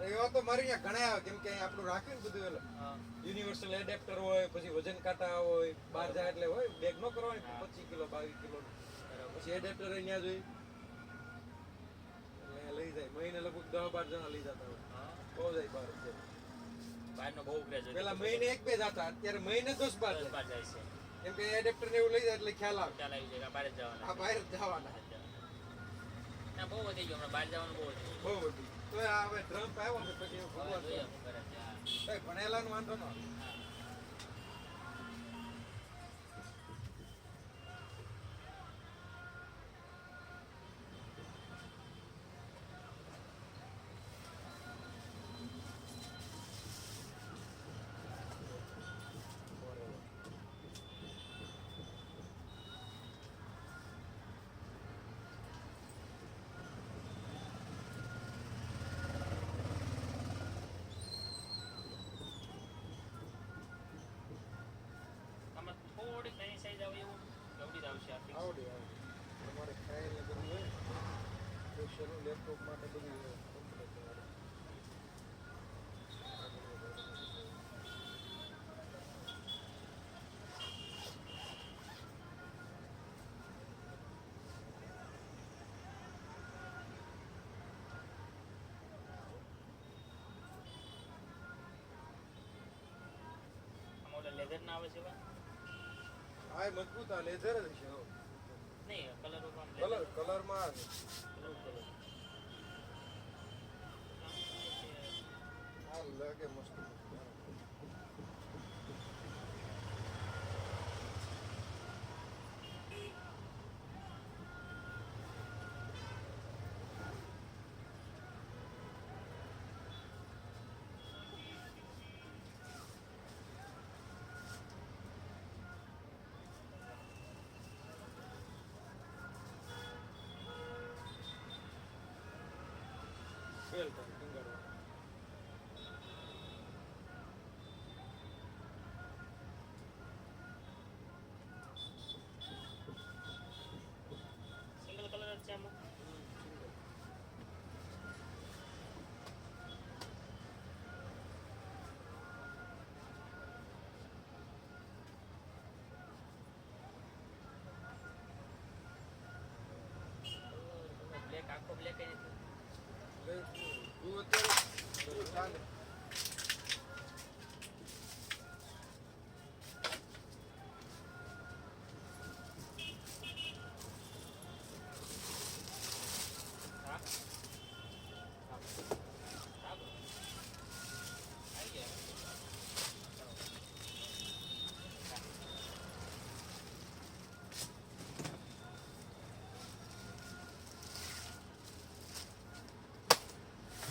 એવા તો મારી અહીંયા ઘણા આવે કેમ કે અહીંયા આપણું રાખ્યું ને બધું એટલે હા યુનિવર્સલ એડેપ્ટર હોય પછી વજન કાંટા હોય બહાર જાય એટલે હોય બેગ ન કરવાની 25 કિલો 22 કિલો પછી એડેપ્ટર અહીંયા જોઈ એટલે લઈ જાય મહિને લગભગ 10-12 જણા લઈ જતા હોય હા બહુ જાય બહાર અત્યારે. બહારનો બહુ ક્રેઝ પેલા મહિને 1-2 જતા અત્યારે મહિને 10-12 જાય બહાર જાય છે કેમ કે એડેપ્ટર ને એવું લઈ જાય એટલે ખ્યાલ આવે ચાલ આવી જાય બહાર જ જવાના આ બહાર જ જવાના ના બહુ વધી ગયું હમણાં બહાર જવાનું બહુ વધી બહુ બધી તો આ હવે ટ્રમ્પ આવ્યો ને પછી એવું ગયું હવે ભગવાન જોઈએ શું કરે છે હા. કઈ ભણેલાનો વાંધો ન આવે. આવશે આ fix? આવડે તમારે ફાઇલ ને બધું હોય સ્પેશિયલ લેપટોપ માટે બધું કમ્પ્લીટ આવડે. આમાં ઓલા leather ના આવે છે એવા? આ મજબૂત આ લેધર જ છે નહીં, colour ઉપર આમ કલર leather. કલરમાં આવે Blue colour. આ લાગે મસ્ત ફેલ થાય ટીંગાડવા. Single colour જ છે આમાં? Black, આખો black જ નથી. એટલે તું અત્યારે તું ચાલે હા? હા. સારું. આવી ગયા.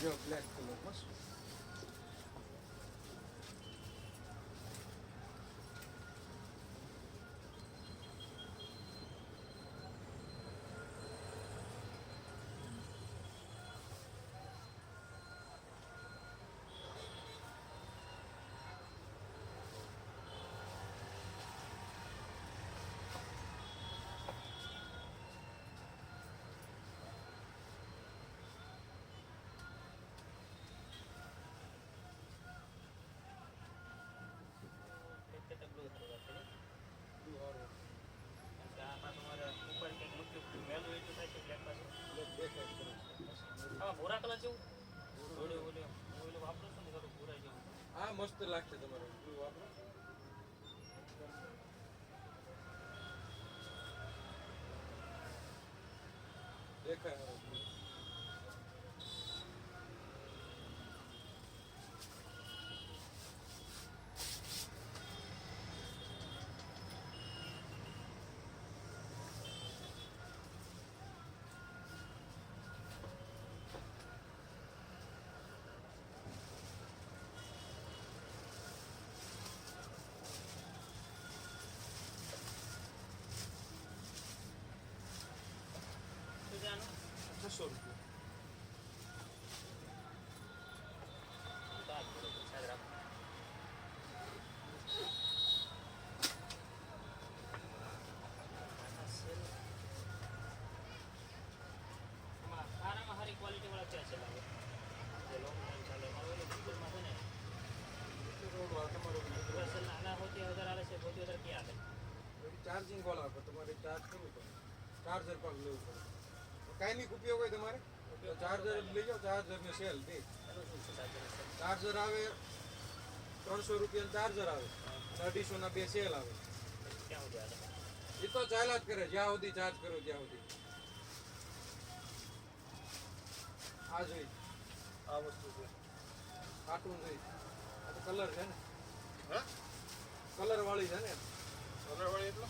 જો બ્લેક કલર મસ્ત એટલે તો blue થોડું હશે ને? blue હારું. કારણ કે આ પાછું મારે ઉપર કંઈક મૂક્યું મેલું એટલું થાય છે black પાછું. બ્લેક દેખાય કરે છે. આમાં ભૂરા કલર જેવું ઓલું વાપરો છો ને થોડું ભૂરા જેવું. આ મસ્ત લાગશે તમારે બ્લુ વાપરો દેખાય હારું blue. શું છે આનું? 600 રૂપિયા સાત સાત રાખો. આમાં સારામાં સારી ક્વોલિટી વાળા ક્યાં છે લાગે જે લોંગ ટાઈમ ચાલે મારું ઓલું ગૂગલમાં છે ને દરઅસલ આના સૌથી વધારે આવે છે સૌથી વધારે ક્યાં આવે? ચાર્જિંગ વાળા પર તમારે ચાર્જ કરવું પડે ચાર્જર પર લેવું પડે કાયમિક ઉપયોગ હોય તમારે તો ચાર્જર લઈ જાઓ ચાર્જર ને સેલ બે એનું શું છે ચાર્જર? ચાર્જર આવે 300 રૂપિયાનું ચાર્જર આવે અને 250 ના બે સેલ આવે ક્યાં સુધી આવે? એ તો ચાલ્યા જ કરે જ્યાં સુધી ચાર્જ કરો ત્યાં સુધી આ જોઈ આ વસ્તુ છે કાર્ટૂન જોઈ આ તો કલર છે ને હા કલર વાળી છે ને કલરવાળી એટલો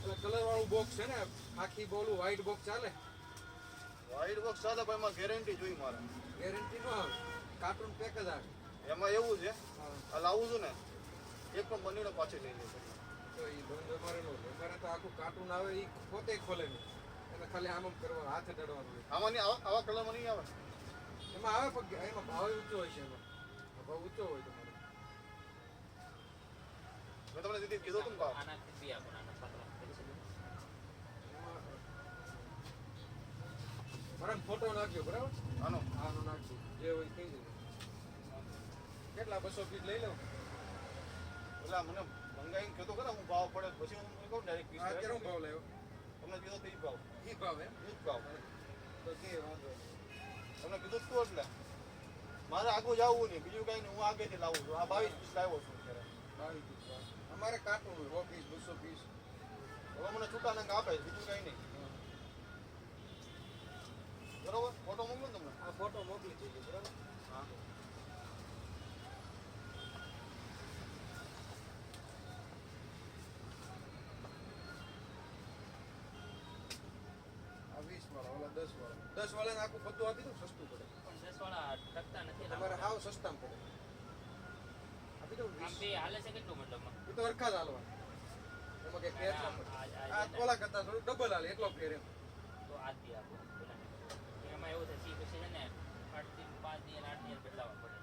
એટલે કલર વાળું બોક્સ છે ને આખી બોલું વ્હાઈટ બોક્સ ચાલે વ્હાઈટ બોક્સ સાથે પણ એમાં ગેરંટી જોઈ મારે ગેરંટી નો આવે કાર્ટૂન પેક જ આવે એમાં એવું છે હા આ લાવું છું ને એક પણ બનીને પાછી લઈ લઈશ તો એ બંધ અમારે નો હોય. અમારે તો આખું કાર્ટૂન આવે એ પોતે ખોલે નહીં એને ખાલી આમ કરવાનું હાથે દડવાનું હોય આમાં નહીં આવા કલરમાં નહીં આવે એમાં આવે પણ એમાં ભાવ ઊંચો હોય છે એમાં ભાવ ઊંચો હોય તમારે મેં તમને દીદી કીધું હતું ને ભાવ આનાથી બી આપો આના 7 લાખ કરી શકું મારા ફોટો નાખજો બરાબર આનો આનો નાખજો જે હોય કહી દેજો કેટલા 200 પીસ લઈ લઉં પેલા મને મંગાઈને કીધું ખરા હું ભાવ પડે પછી હું તમને કહું ડાયરેક્ટ આ કેરો ભાવ લેવો તમને કીધું તો ઈ ભાવ ઈ ભાવ એમ ઈ જ ભાવ તો કે વાંધો નહીં. તમને કીધું તું એટલે મારે આગળ જવું નહીં બીજું કઈ નહીં હું આગળથી લાવું છું આ 22 પીસ લાવ્યો છું અત્યારે 22 પીસ અમારે કાટું 100 પીસ 200 પીસ હવે મને છૂટા નંગ આપે બીજું કઈ નહીં બરોબર ફોટો મોકલો ને તમને આ ફોટો મોકલી દેજો બરાબર હા આ 20 વાળા ઓલા 10 વાળા 10 વાળાને આખું બધું આપી દઉં સસ્તું પડે પણ 10 વાળા ટકતા નથી તમારે હાવ સસ્તામાં પડે આપી દઉં આમ 20 બે હાલે છે કેટલું મતલબમાં એ તો હરખા જ હાલવા એમાં કઈ ફેર ના પડે આ આ ઓલા કરતા થોડું ડબલ હાલે એટલો ફેર એમ તો આ દી આપો પેલાને. એમાં એવું થાય સી પછી છે ને 8 થી 5 દી અને 8 દી બદલાવા પડે.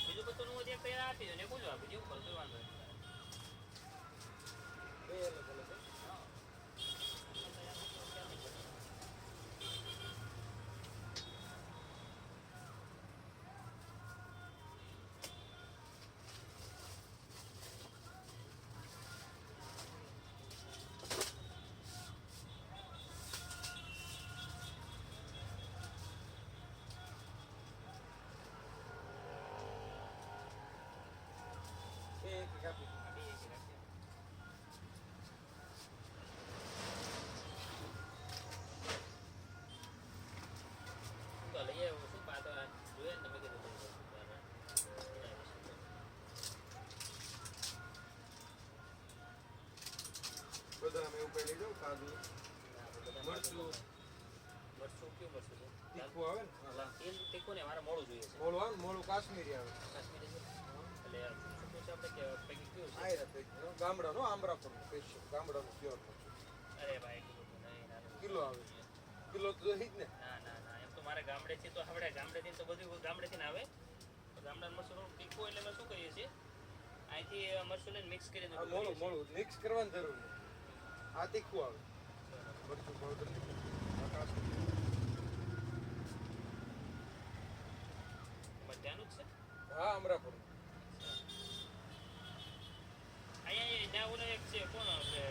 બીજું બધું હું એક પેલા આપી દઉં ને એક ઓલું આપી દઉં એવું કરું તો વાંધો નહીં. બે અલગ અલગ હે. હા. એક એક આપી દઉં. આ બે એક રાખીએ. શું તો લઈ આવ્યો શું પા તો આ જોઈએ ને તમે કીધું લઈ બદામ એવું કઈ લઈ જાઉં કાજુ મરચું મરચું કેવું મરચું છે તીખું આવે ને હા. તેલ તીખું ને મારે મોડું જોઈએ છે મોળું આવે ને મોળું કાશ્મીરી આવે કાશ્મીરી છે એટલે શું છે આપણે કે પેકેટ કેવું છે આ રીતે ગામડાનો આમરાપુર સ્પેશિયલ ગામડાનું પ્યોર અરે ભાઈ કીધું તો નહીં ના કિલો આવે કિલો તો જોઈ જ ને ના ના ના એમ તો મારે ગામડેથી તો આપણે ગામડેથી તો બધું ગામડેથી ને આવે તો ગામડાનું મરચું થોડું તીખું એટલે અમે શું કરીએ છીએ અહીંથી મરચું લઈને મિક્સ કરીને આ મોળું મોળું મિક્સ કરવાની જરૂર નથી આ તીખું આવે મરચું પાવડર આ કાશ્મીરી ત્યાંનું જ છે હા અમરાપુર અહીંયા ત્યાં ઓલો એક છે કોણ આપણે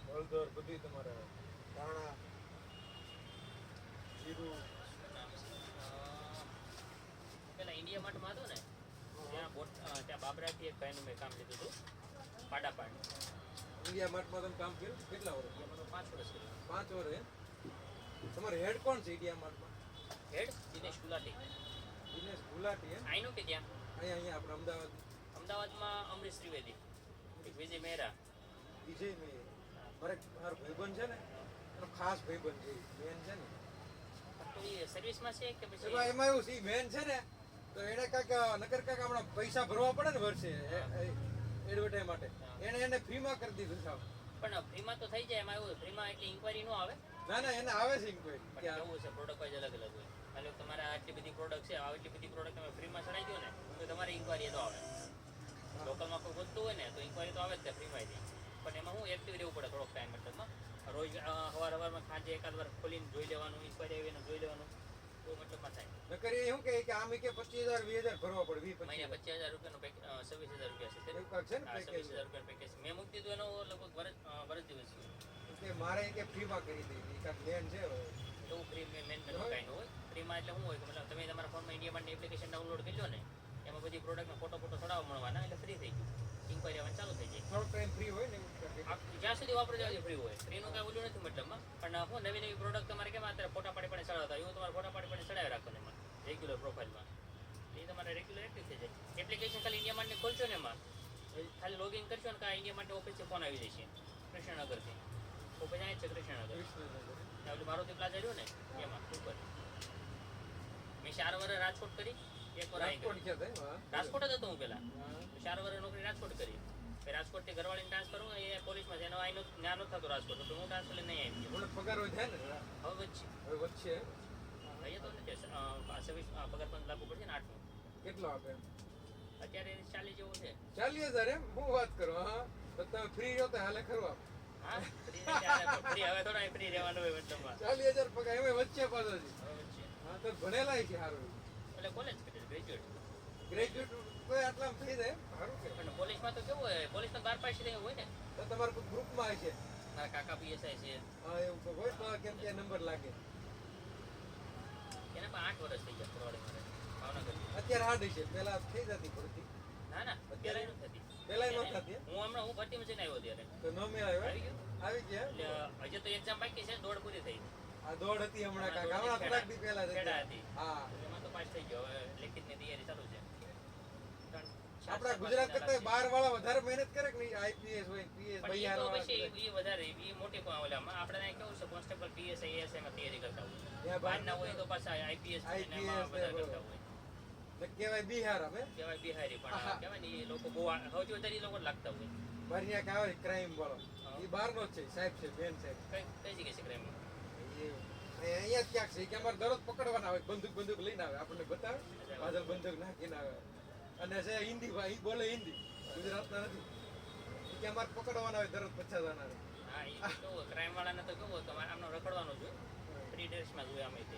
હળદર બધી તમારે ધાણા જીરું શું નામ છે પેલા ઇન્ડિયા માર્ટમાં હતું ને ત્યાં બાબરાથી એક ભાઈનું મેં કામ લીધું હતું પાડાપાડ ઇન્ડિયા માર્ટમાં તમે કામ કર્યું કેટલા વર્ષ એમાં 5 વર્ષ કર્યું 5 વર્ષ હે? તમારે હેડ કોણ છે ઇન્ડિયા માર્ટમાં હેડ દિનેશ ગુલાટી દિનેશ ગુલાટી હે આઈનું કે ત્યાં અહીંયા આપણે અમદાવાદ અમદાવાદમાં અમરીશ ત્રિવેદી એક વિજય મહેરા વિજય મેં મારે મારો ભાઈબંધ છે ને એનો ખાસ ભાઈબંધ છે મેન છે ને તો એ સર્વિસમાં છે કે પછી એમાં એમાં એવું છે મેન છે ને તો એને કાંઈક નકર કાંઈક હમણાં પૈસા ભરવા પડે ને વર્ષે એડવર્ટાઈઝ માટે એને ફ્રીમાં કરી દીધું સાહેબ પણ ફ્રીમાં તો થઈ જાય એમાં એવું ફ્રીમાં એટલી ઇન્ક્વાયરી ન આવે ના ના એને આવે છે ઇન્ક્વાયરી પણ ક્યાં કેવું છે પ્રોડક્ટ વાઇઝ અલગ અલગ હોય એટલે તમારે આટલી બધી પ્રોડક્ટ છે આટલી બધી પ્રોડક્ટ તમે ફ્રીમાં ચડાવી દો ને તો તમારી ઇન્ક્વાયરી તો આવે લોકલમાં કોઈ ગોતતું હોય ને તો ઇન્ક્વાયરી તો આવે જ છે ફ્રીમાંથી પણ એમાં હું એક્ટિવ રહેવું પડે થોડોક ટાઈમ મતલબમાં રોજ સવારમાં સાંજે એકાદ વાર ખોલીને જોઈ લેવાનું ઇન્ક્વાયરી આવીને જોઈ લેવાનું તો મતલબમાં થાય નકર એ શું કહે કે આમ કે 25000 20000 ભરવા પડે 20 મહિને 25000 25,000 રૂપિયાનું પેકેજ 26,000 રૂપિયા છે એવું કાંઈક છે ને હા પેકેજ 26,000 રૂપિયાનું પેકેજ મેં મૂકી દીધું એનો લગભગ વર્ષ દિવસ થયું. કે મારે કે ફ્રીમાં કરી દે કાંઈક મેન છે એવું ફ્રી મેન કાંઈ ન હોય ફ્રીમાં એટલે શું હોય કે મતલબ તમે તમારા ફોનમાં ઇન્ડિયા માર્ટની એપ્લિકેશન ડાઉનલોડ કરી લો ને એમાં બધી પ્રોડક્ટનો ફોટો ચડાવવા મળવાના એટલે ફ્રી થઈ ગયું ઇન્ક્વાયરી આવવાનું ચાલુ થઈ જાય થોડો ટાઈમ ફ્રી હોય ને એવું કાંઈક. જ્યાં સુધી વાપરો ત્યાં સુધી ફ્રી હોય ફ્રીનું કાંઈ ઓલું નથી મતલબમાં પણ હું નવી નવી પ્રોડક્ટ તમારે કેમ અત્યારે ફોટા પાડી ચડાવતા એવું તમારે ફોટા પાડી ચડાવી રાખવાનું એમાં રેગ્યુલર પ્રોફાઇલમાં એ તમારે રેગ્યુલર એક્ટિવ થઈ જાય એપ્લિકેશન ખાલી ઇન્ડિયા માર્ટની ખોલશો ને એમાં ખાલી લોગિન કરશો ને કાં ઇન્ડિયા માટે ઓફિસથી ફોન આવી જશે કૃષ્ણનગરથી ઓફિસ અહીં જ છે કૃષ્ણનગર કૃષ્ણનગર. ત્યાં ઓલું મારુતિ પ્લાઝા રહ્યું ને એમાં ઉપર મેં 4 વર્ષ રાજકોટ કરી 1 વર્ષ અહીં રાજકોટ કરી ગયા હતા એમ, હા. રાજકોટ જ હતો હું પહેલાં હા. 4 વર્ષ નોકરી રાજકોટ કરી કે રાજકોટથી ઘરવાળીને ટ્રાન્સફર હું એ પોલીસમાં છે એનો આઈનો જ્ઞાન નહોતું થતું રાજકોટ તો હું ટ્રાન્સફર લઈને નહીં આવી મને પગાર હોય છે ને ગયો હવે વચ્ચે હવે વચ્ચે અહીંયા તો નથી પગાર પણ લાગુ પડશે ને 8નો કેટલો આપે અત્યારે 40 જેવું છે 40,000 એમ હું વાત કરું હા તો તમે ફ્રી રહો તો હાલે ખરું આપ હા ફ્રી હવે થોડા ફ્રી રહેવાનું હોય મતલબમાં 40,000 પગાર એમાં વચ્ચે પાછો છે હવે વચ્ચે હા તો ભણેલા છે સારું એટલે કોલેજ કરી ગ્રેજ્યુએટ ગ્રેજ્યુએટ કોઈ આટલા થઈ જાય સારું કે પણ પોલીસમાં તો કેવું હોય પોલીસ તો 12 પાસ હોય ને તો તમારે કોઈ ગ્રુપમાં હશે મારા કાકા પીએસઆઈ છે હા એવું તો હોય તો કેમ કે નંબર લાગે એને પણ 8 વર્ષ થઈ ગયા ફરવાડે મારે ભાવનગર અત્યારે હાર્ડ હશે પહેલા થઈ જતી પડતી ના ના અત્યારે નથી થતી પહેલા નો થતી હું હમણાં હું ભરતીમાં જઈને આવ્યો ત્યારે તો નો મેળ આવ્યો આવી ગયું આવી ગયા એટલે હજી તો એક્ઝામ બાકી છે દોડ પૂરી થઈ આ દોડ હતી હમણાં કાંઈક. હમણાં થોડાક દી પહેલા જ ખેડા હતી. હતી હા એમાં તો પાસ થઈ ગયો હવે લેખિતની તૈયારી ચાલુ છે આપણા ગુજરાત કરતા બહાર વાળા વધારે મહેનત કરે કે નહીં આઈપીએસ હોય પીએસ પણ એ બિહાર તો વાળા પછી કરે. એ વધારે એ મોટી ઓલામાં આપણે ત્યાં કેવું છે કોન્સ્ટેબલ પીએસ એએસઆઈ માં તૈયારી કરતા હોય ત્યાં બહારના હોય તો પાછા આઈપીએસ IPS એમાં બધા બરોબર. કરતા હોય એટલે કહેવાય બિહાર અમે કહેવાય બિહારી પણ કહેવાય ને એ લોકો બહુ સૌથી વધારે એ લોકો લાગતા હોય બહાર ત્યાં આવે ક્રાઇમ વાળો એ બહારનો જ છે સાહેબ છે બેન સાહેબ કઈ જગ્યાએ છે ક્રાઇમ એ અહીંયા જ ક્યાંક છે કે અમારે દરરોજ પકડવાના આવે બંદૂક લઈને આવે આપણને બતાવે પાછળ બંદૂક નાખીને આવે અને છે હિન્દી ભાઈ ઈ બોલે હિન્દી ગુજરાતના નથી ઈ કે અમારે પકડવાના આવે દરરોજ 50 જણા હા એ તો કેવું ક્રાઇમ વાળાને તો કેવું કે આમનો રખડવાનો જ હોય ફ્રી ડ્રેસમાં જ હોય અમે તે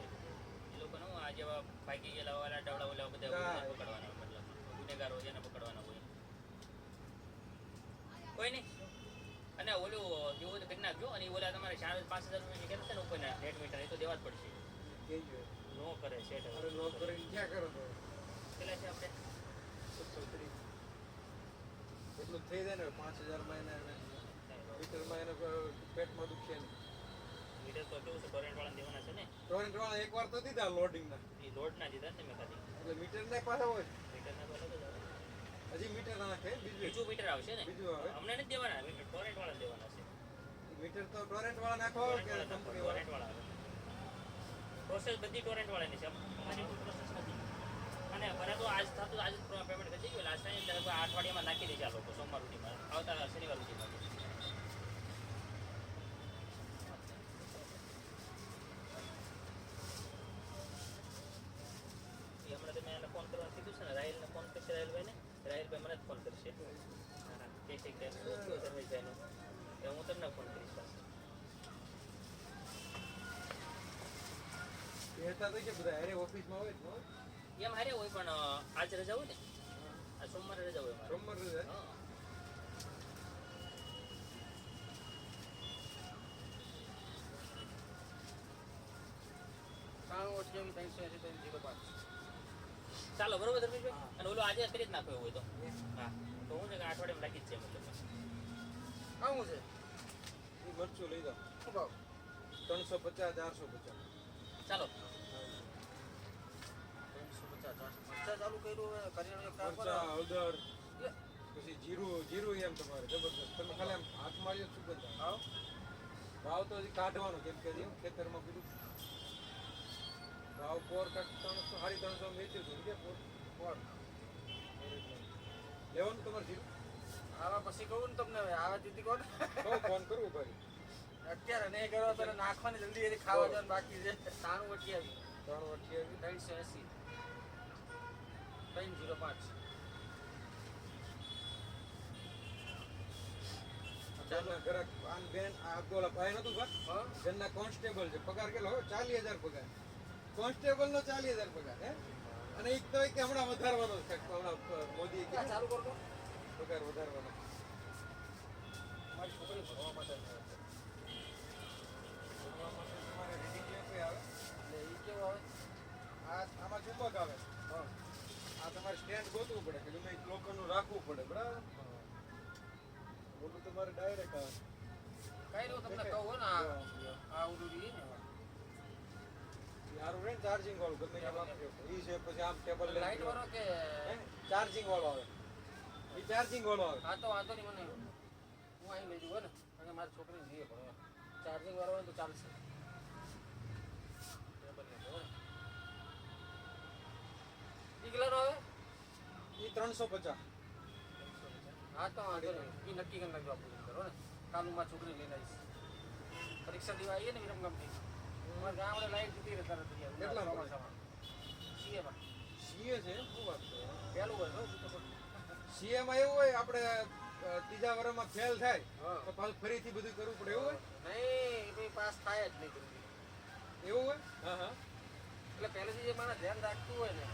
એ લોકોને હું આ જેવા ભાગી ગયેલા વાળા ડવડા ઓલા બધા હોય એને પકડવાના હોય મતલબ ગુનેગારો હોય એને પકડવાના હોય કોઈ નહીં અને ઓલું એવું તો કરી નાખજો અને ઓલા તમારે 4-5 હજાર રૂપિયા જે છે ને ઉપરના નેટ મીટર એ તો દેવા જ પડશે કહેજો નો કરે સેટ અરે નો કરીને ક્યાં કરો તો કેટલા છે આપણે 630 એટલું થઈ જાય ને 5,000 માં એને મીટરમાં એને પેટમાં દુખે ને મીટર તો કેવું છે ટોરેન્ટ વાળાને દેવાના છે ને ટોરેન્ટ વાળા એકવાર તો દીધા લોડિંગના એ લોડ ના દીધા ને મેં ખાલી એટલે મીટર ને પાછા હોય મીટરના તો અલગ જ આવે હજી મીટર નાખે બીજું બીજું મીટર આવશે ને બીજું આવે અમને નથી દેવાના મીટર ટોરેન્ટ વાળા દેવાના છે મીટર તો ટોરેન્ટ વાળા નાખો કે કંપની વાળા ટોરેન્ટ વાળા આવે પ્રોસેસ બધી ટોરેન્ટ વાળાની છે અમારી કોઈ પ્રોસેસ નથી અને મને તો આજ થતું આજ જ પેમેન્ટ કરી ગયું લાસ્ટ ટાઈમ ત્યારે 8 અઠવાડિયામાં નાખી દેશે આ લોકો સોમવાર સુધીમાં આવતા શનિવાર સુધીમાં એ હમણાં તમે એને ફોન કરવાનું કીધું છે ને રાહિલને ફોન કરશે રાહિલભાઈને રાહિલભાઈ મને જ ફોન કરશે હા જય શ્રી કૃષ્ણ ધર્મેશભાઈનો એ હું તમને ફોન કરીશ પાછો કહેતા તો છે બધા અરે ઓફિસમાં હોય જ ન એમ હારે હોય પણ આજ રજા હોય ને આ સોમવારે રજા હોય મારે સોમવાર રજા હા ચાલો બરોબર ધર્મેશભાઈ અને ઓલો આજે કરી જ નાખો એવું હોય તો હા તો હું છે કે અઠવાડિયામાં રાખી જ છે મતલબ આવું છે એ મરચું લઈ જાઓ શું ભાવ 350 450 ચાલો 350 ચાલુ કર્યું હવે કરિયાણું એક કામ કરો મરચાં હળદર પછી જીરું એમ તમારે જબરદસ્ત તમે ખાલી આમ હાથ માર્યો સુગંધ આવો ભાવ તો હજી કાઢવાનો કેમ કે હજી ખેતરમાં પીધું ભાવ પોર કાઢ 300 350 વેચ્યું હતું કે પોર લેવાનું તમારે જીરું આવા પછી કહું ને તમને હવે આવા દીધી કહો ને કહું ફોન કરવું ભાઈ અત્યારે નહીં કરો તો નાખવાની જલ્દી એની ખાવા જવાનું બાકી છે 93 ત્રણ 380 ઘરના ઘરાક આમ બેન આ ઓલા ભાઈ નતું ઘર ઘરના કોન્સ્ટેબલ છે પગાર કેટલો હવે 40,000 પગાર કોન્સ્ટેબલ નો 40,000 પગાર હે અને એક તો એક કે હમણાં વધારવાનો છે હમણાં મોદીએ કીધું ચાલુ કરતો પગાર વધારવાનો મારી છોકરી ભણવા માટે તમારે રીડિંગ લેમ્પ આવે એટલે એ કેવું આવે આમાં ચુંબક આવે આ તમારે સ્ટેન્ડ ગોતવું પડે કે ગમે એક લોકોનું રાખવું પડે બરાબર ઓલું તમારે ડાયરેક્ટ આવે કઈ રહ્યું તમને કહું ને આ ઉડું ને યારું રહે ચાર્જિંગ વાળું ગમે એમ આપજો ઈ છે પછી આમ ટેબલ લાઈટ વાળો કે ચાર્જિંગ વાળો આવે ઈ ચાર્જિંગ વાળો આવે હા તો વાંધો નહીં મને હું અહીં લઈ જવું ને કારણ કે મારી છોકરીને જોઈએ પણ ચાર્જિંગ વાળો હોય તો ચાલશે ઈ કેટલાનો આવે ઈ 350 હા તો વાંધો નહીં. ઈ નક્કી કરી નાખજો આપણે કરો ને. કાલ હું મારી છોકરી લઈને આવીશ. પરીક્ષા દેવા આવીએ ને વિરમગામથી. અમારે ગામડે લાઈટ જતી રહે તરત જ. કેટલા મળે? ચોમાસામાં. CA માં. સીએ છે શું વાત છે પહેલું હોય તો સીએ માં એવું હોય આપણે ત્રીજા વર્ષમાં ફેલ થાય હા. તો પાછું ફરીથી બધું કરવું પડે એવું હોય નહીં એ ભાઈ પાસ થાય જ નહીં જલ્દી. એવું હોય હા હા એટલે પહેલેથી જે માણસ ધ્યાન રાખતું હોય ને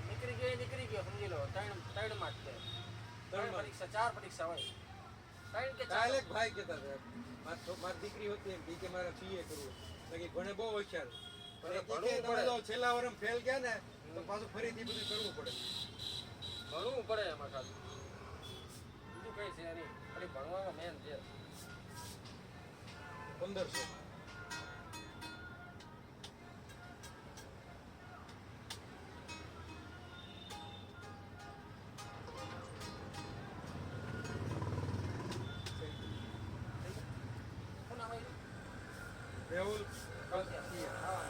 નીકળી ગયો સમજી લો ત્રણ માં જ તે. ત્રણ પરીક્ષા 4 પરીક્ષા હોય. ત્રણ કે ચાર. કાલે એક ભાઈ કહેતા હતા મારી દીકરી હતી એમ કે મારે સીએ કરવું તો કે ભણે બહુ હોશિયાર પણ એ ભણવું કે તમે પડે. જો છેલ્લા વર્ષમાં ફેલ ગયા ને તો પાછું ફરીથી બધું કરવું પડે ભણવું પડે એમાં ખાલી બીજું કઈ છે નહીં ખાલી ભણવામાં મેન છે 1500 શું નામ આવ્યું? મેહુલ હા.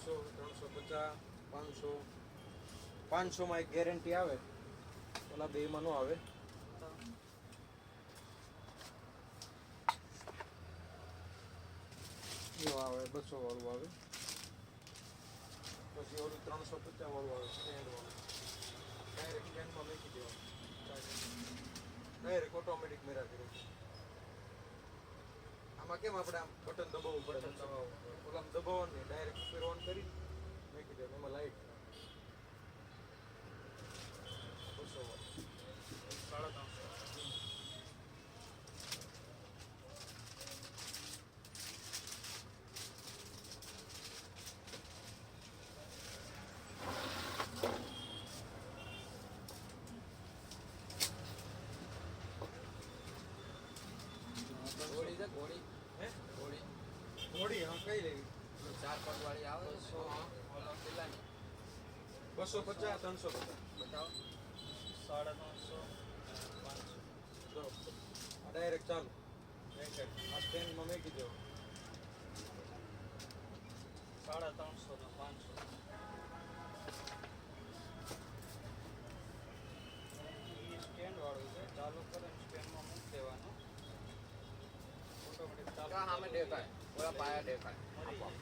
350, 500. 500 માં એક ગેરંટી આવે, ઓલા બેમાં નો આવે. જો આવે 200 વાળું આવે, પછી ઓલું 350 વાળું આવે સ્ટેન્ડ વાળું. ડાયરેક્ટ સ્ટેન્ડમાં મૂકી દેવાનું, ડાયરેક્ટ ઓટોમેટિક મેરા કરે. આમાં કેમ આપણે આમ બટન દબાવવું પડે, ઓલામાં દબાવવાનું નહીં, ડાયરેક્ટ સ્પીડ ઓન કરી મૂકી દેવાનું, એમાં લાઈટ 200 વાળું. 350. ઘોડી છે ઘોડી હે? ઘોડી ઘોડી હા કઈ લેવી? 4 પગ વાળી આવે છે, ઓલો પેલાની 250, 350. બતાવો. 350, 500. જો આ ડાયરેક્ટ ચાલુ, આ સ્ટેન્ડમાં મૂકી દેવાનું. 350 ને 500. ઈ સ્ટેન્ડ વાળું છે, ચાલુ કરે સ્ટેન્ડમાં મૂકી દેવાનું, ઓટોમેટિક ચાલુ કા સામે દેખાય, ઓલા પાયા દેખાય. મરી જાય.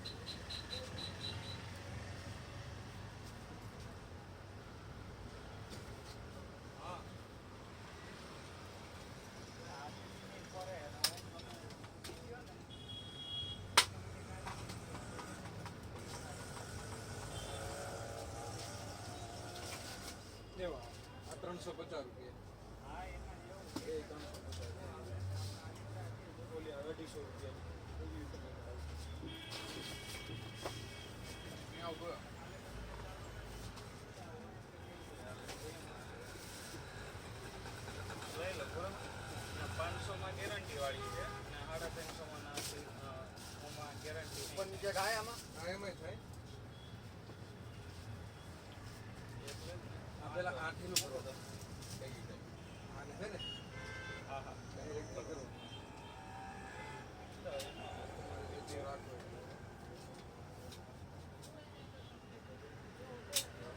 હા. લેવા આ 350 રૂપિયા, હા, એમાં એવું એ 350. ઓલી આ 250 રૂપિયા. અહીંયા ઉભો રહો. લઈ લો બરોબર. 500 માં ગેરંટી વાળી છે અને 350 માં ગેરંટી ઉપર નીચે થાય આમાં. આ એમાંય થાય. એટલે જ ને. આ પેલા આઠીનું કરો તો આને છે ને હા હા. ડાયરેક્ટ નહીં કરવું. તો એમાં તમારે જે જે રાખવું હોય.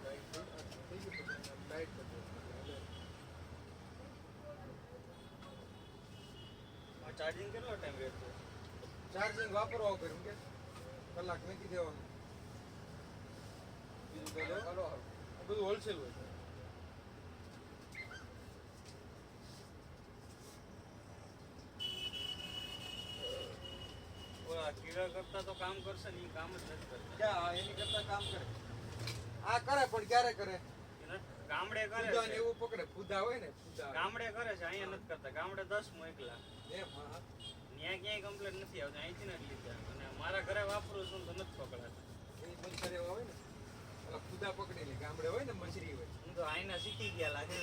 ટાઈટ થઈ ગયું પછી ટાઈટ કરી દેવાનું. આ ચાર્જિંગ કેટલો ટાઈમ રહેતો? ચાર્જિંગ વાપરવા ઉપર એમ કે કલાક મૂકી દેવાનું. બીજું કઈ લેવું? કરો. આ બધું હોલસેલ હોય. ઓલા કીડા કરતા તો કામ કરશે ને એ કામ જ નથી કરતા. ક્યાં એની કરતા કામ કરે? આ કરે પણ ક્યારે કરે? એને ગામડે કરે ફૂદા ને છે, એવું પકડે, ફૂદા હોય ને ફૂદા. ગામડે કરે છે, અહીંયા નથી કરતા. ગામડે 10 મોકલા, એમ હા હા. ત્યાં ક્યાંય કમ્પ્લેટ નથી આવતી, અહીંથી જ લીધા. અને મારા ઘરે વાપરું છું તો નથી પકડાતા. એ મચ્છર એવા હોય ને, ઓલા ફૂદા પકડી લે. ગામડે હોય ને મછરી હોય. હું તો આઈના શીખી ગયા લાગે.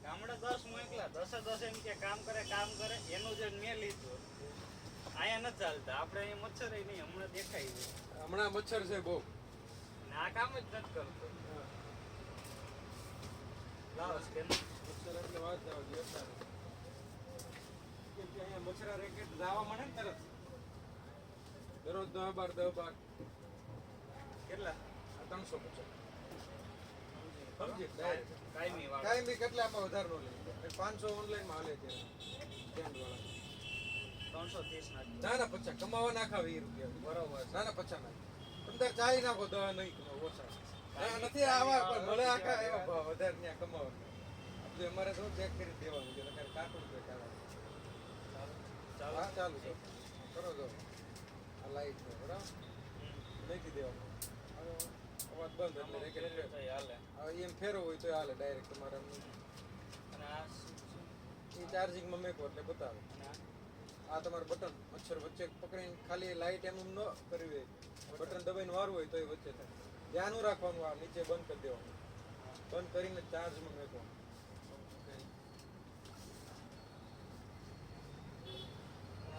ગામડે 10 મોકલા, 10 એમ કે કામ કરે એનું જે મેં લીધું અહીંયા નથી ચાલતા. આપણે અહીંયા મચ્છર નહીં, હમણાં દેખાય છે. હમણાં મચ્છર છે બહુ. ને આ કામ જ નથી કરતો. લાવો સ્કેન. મચ્છર એટલે વાત જાવ જેતા. કેમ કે અહીંયા મચ્છરા રેકેટ લાવવા મળે ને તરત. દરરોજ 10-12 કેટલા? આ 350. સમજી ડાયરેક્ટ. કાયમી વાળા. કાંઈ બી કેટલા આપણે વધારે નો લઈએ. 500 ઓનલાઈનમાં હાલે છે સ્ટેન્ડ વાળા. 330 ના. નાના 50 કમાવા નાખા 20 રૂપિયા. બરોબર. નાના 50 નાખ. અંદર ચાઈ નાખો 10 નહીં ઓછા. ના, નથી આવા પણ મળે આખા એવા ભાવ વધારે ત્યાં કમાવા. આપણે અમારે તો ચેક કરી દેવાનું છે નકર કાઢવું છે કાઢવા. ચાલો. હા ચાલુ છે. કરો જો. આ લાઈટ છે બરાબર. નાખી દેવાનું. હવે અવાજ બંધ એટલે રેકેટ ફેર. તો હાલે. હવે એમ ફેરવો હોય તો હાલે ડાયરેક્ટ તમારે અને આ એ ચાર્જિંગમાં મેકો એટલે બતાવે. અને આ આ તમારું બટન મચ્છર વચ્ચે પકડીને ખાલી લાઈટ એમ ન કરવી હોય બટન દબાઈને વારવું હોય તો એ વચ્ચે થાય. ધ્યાન રાખવાનું, આ નીચે બંધ કરી દેવાનું. બંધ કરીને ચાર્જમાં મેકવાનું.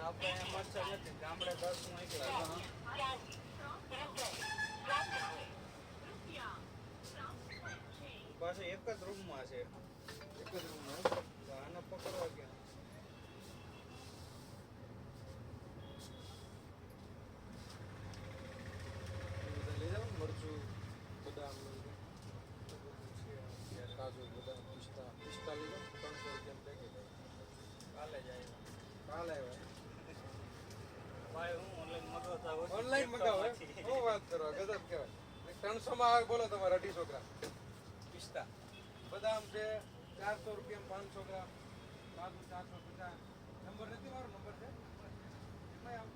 આપણે અહીંયા મચ્છર નથી. ગામડે 10 મોકલા. પાછું એક જ રૂમમાં છે. એક જ રૂમમાં તો આને પકડવા ક્યાં? માલ આવ્યો ભાઈ હું ઓનલાઈન મગાવતા હોય ઓનલાઈન મગાવો એમ? શું વાત કરો ગજબ કહેવાય 300 માં આવે બોલો તમારે 250 ગ્રામ પિસ્તા બદામ છે 400 રૂપિયા 500 ગ્રામ કાજુ 450 નંબર નથી મારો નંબર છે એમાંય આમ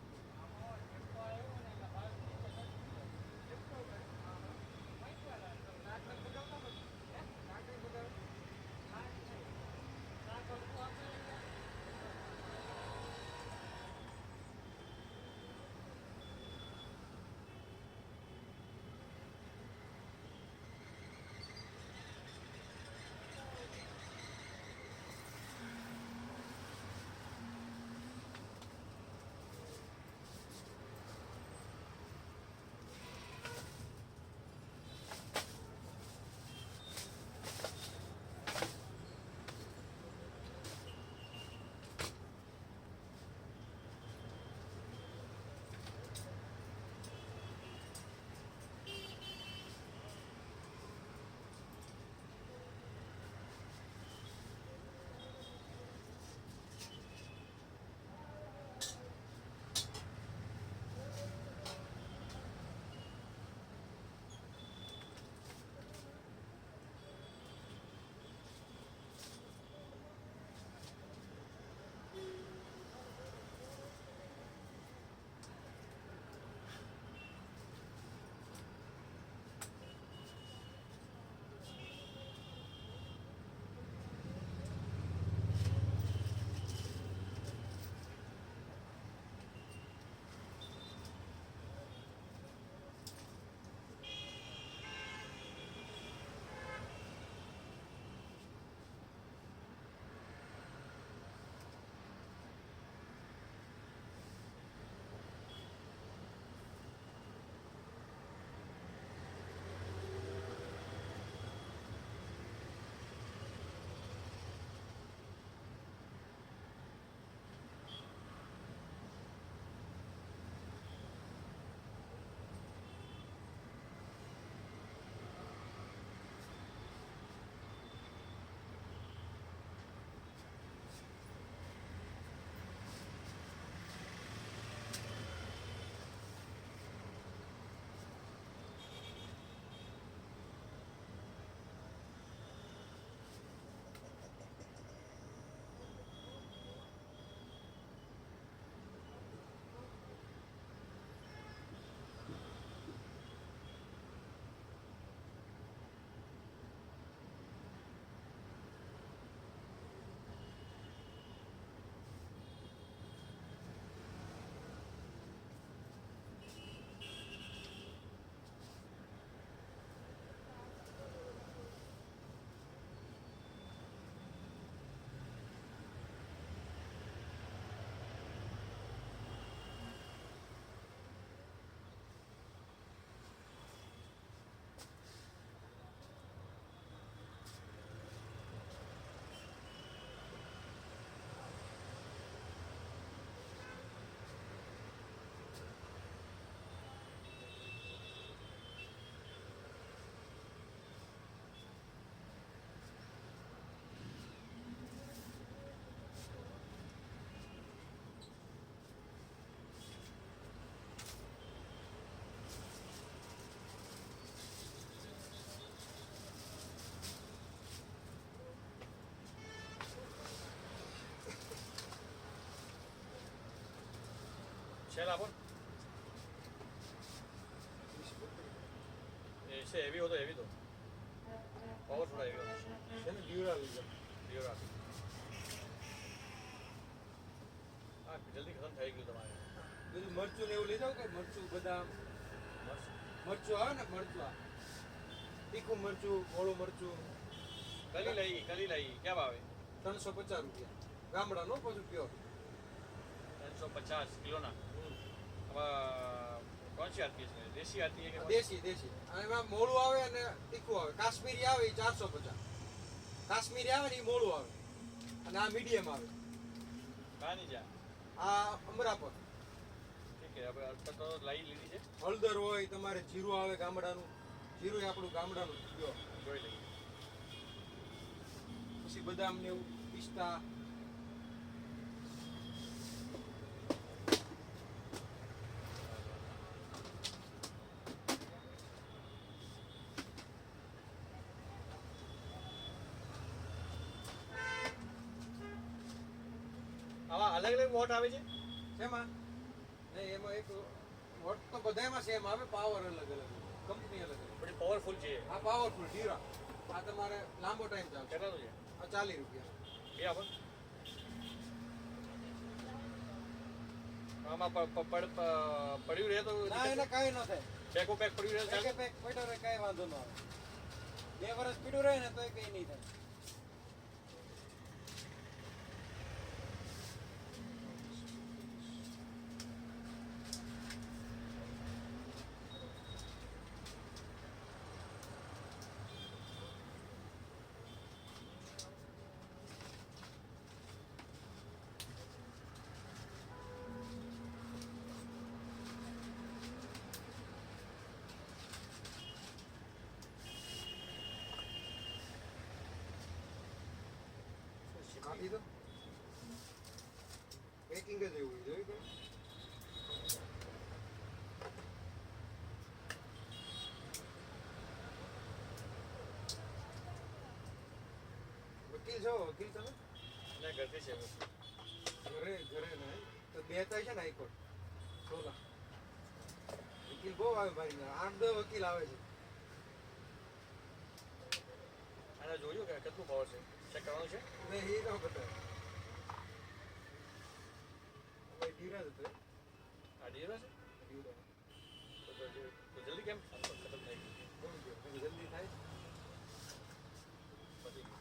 છેલ્લા બોલ એ છે હેવી હતો હેવી તો પાવર થોડા હેવી હતો છે ને ડ્યુરાલ ડિયોરા હા જલ્દી ખતમ થઈ ગયું તમારે બધું મરચું ને એવું લઈ જાવ કે મરચું બદામ મરચું આવે ને મરચું આ તીખું મરચું મોળું મરચું કલી લઈ ક્યાં ભાવે 350 રૂપિયા ગામડાનો પાછું પ્યોર 350 કિલોના હવે કોણ સી આતી છે દેશી આતી है દેશી દેશી અને એમાં મોળું આવે અને તીખું આવે કાશ્મીરી આવે એ 450 કાશ્મીરી આવે ને એ મોળું આવે અને આ મીડિયમ આવે कहाँ नहीं जा આ અમરાપર ठीक है अब तक तो लाई લીધી છે હળદર હોય તમારે જીરું આવે ગામડાનું જીરું એ આપણું ગામડાનું પ્યોર જોઈ લઈએ પછી બદામ ને એવું પિસ્તા અલગ અલગ વોટ આવે છે શેમાં નહીં એમાં એક વોટ તો બધામાં સેમ આવે પાવર અલગ અલગ કંપની અલગ અલગ બધી પાવરફુલ છે આ પાવરફુલ ઢીરા આ તમારે લાંબો ટાઈમ ચાલશે કેટલાનું છે આ 40 રૂપિયા એ આપો આમાં પડ્યું રહે તો ના એને કાંઈ ન થાય પેકો પેક પડ્યું રહે તો ચાલે? પેક પડ્યો રહે કાંઈ વાંધો ન આવે 2 વર્ષ પીડ્યું રહે ને તોય કંઈ નહીં થાય આપી દો પેકિંગ જ એવું જોયું કે વકીલ છો વકીલ તમે ના ઘરથી છે ઘરે નહીં તો બે થાય છે ને હાઈકોર્ટ 16 વકીલ બહુ આવે ભાઈ 8-10 વકીલ આવે છે આને જોયું કે કેટલું પાવર છે ચેક કરવાનું છે ને એ ન બતાવે ભાઈ ધીરા જ હતો આ ડીરો છે ધીરા તો જલ્દી કેમ આમ તો ખતમ થઈ ગયું જલ્દી થાય પતી ગયું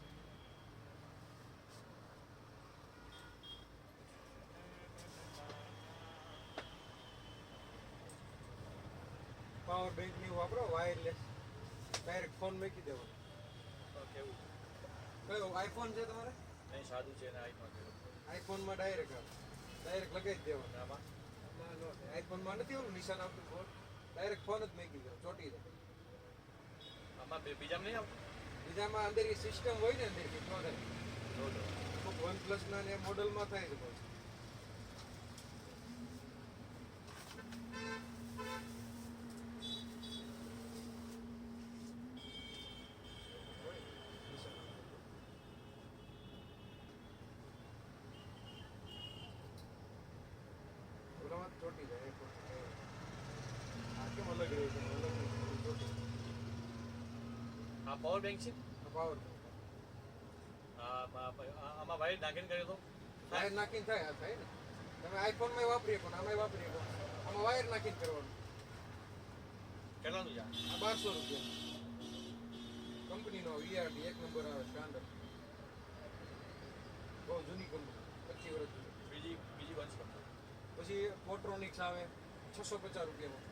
પાવર બેંક ની વાપરો વાયરલેસ ડાયરેક્ટ ફોન મૂકી દેવાનો તો કેવું કયો આઈફોન છે તમારે નહીં સાદું છે ને આઈફોન છે આઈફોન માં ડાયરેક્ટ આવે ડાયરેક્ટ લગાવી જ દેવાનો આમાં ના નો આઈફોન માં નથી ઓલું નિશાન આવતું ફોન ડાયરેક્ટ ફોન જ મૂકી દો ચોટી જાય આમાં બીજામાં નહીં આવતું બીજામાં અંદર એ સિસ્ટમ હોય ને અંદર કે ન થાય જોજો વન પ્લસ ના ને મોડલમાં થાય છે બસ ઓલામાં ચોટી જાય iPhone. આ કેમ અલગ રહે છે અલગ નહીં, ચોટી આ પાવર બેંક છે પાવર આમાં વાયર નાખીને કર્યો તો વાયર નાખીને થાય આ થાય ને તમે આઈફોન માં વાપરી શકો ને આમાં વાપરી શકો આમાં વાયર નાખીને કરવાનું કેટલાનું છે આ 1200 રૂપિયા કંપનીનો વીઆરડી 1 નંબર આવે સ્ટાન્ડર્ડ બહુ જૂની કંપની 25 વર્ષ જૂની બીજી બંધ કરતો પછી પોટ્રોનિક્સ આવે 650 રૂપિયામાં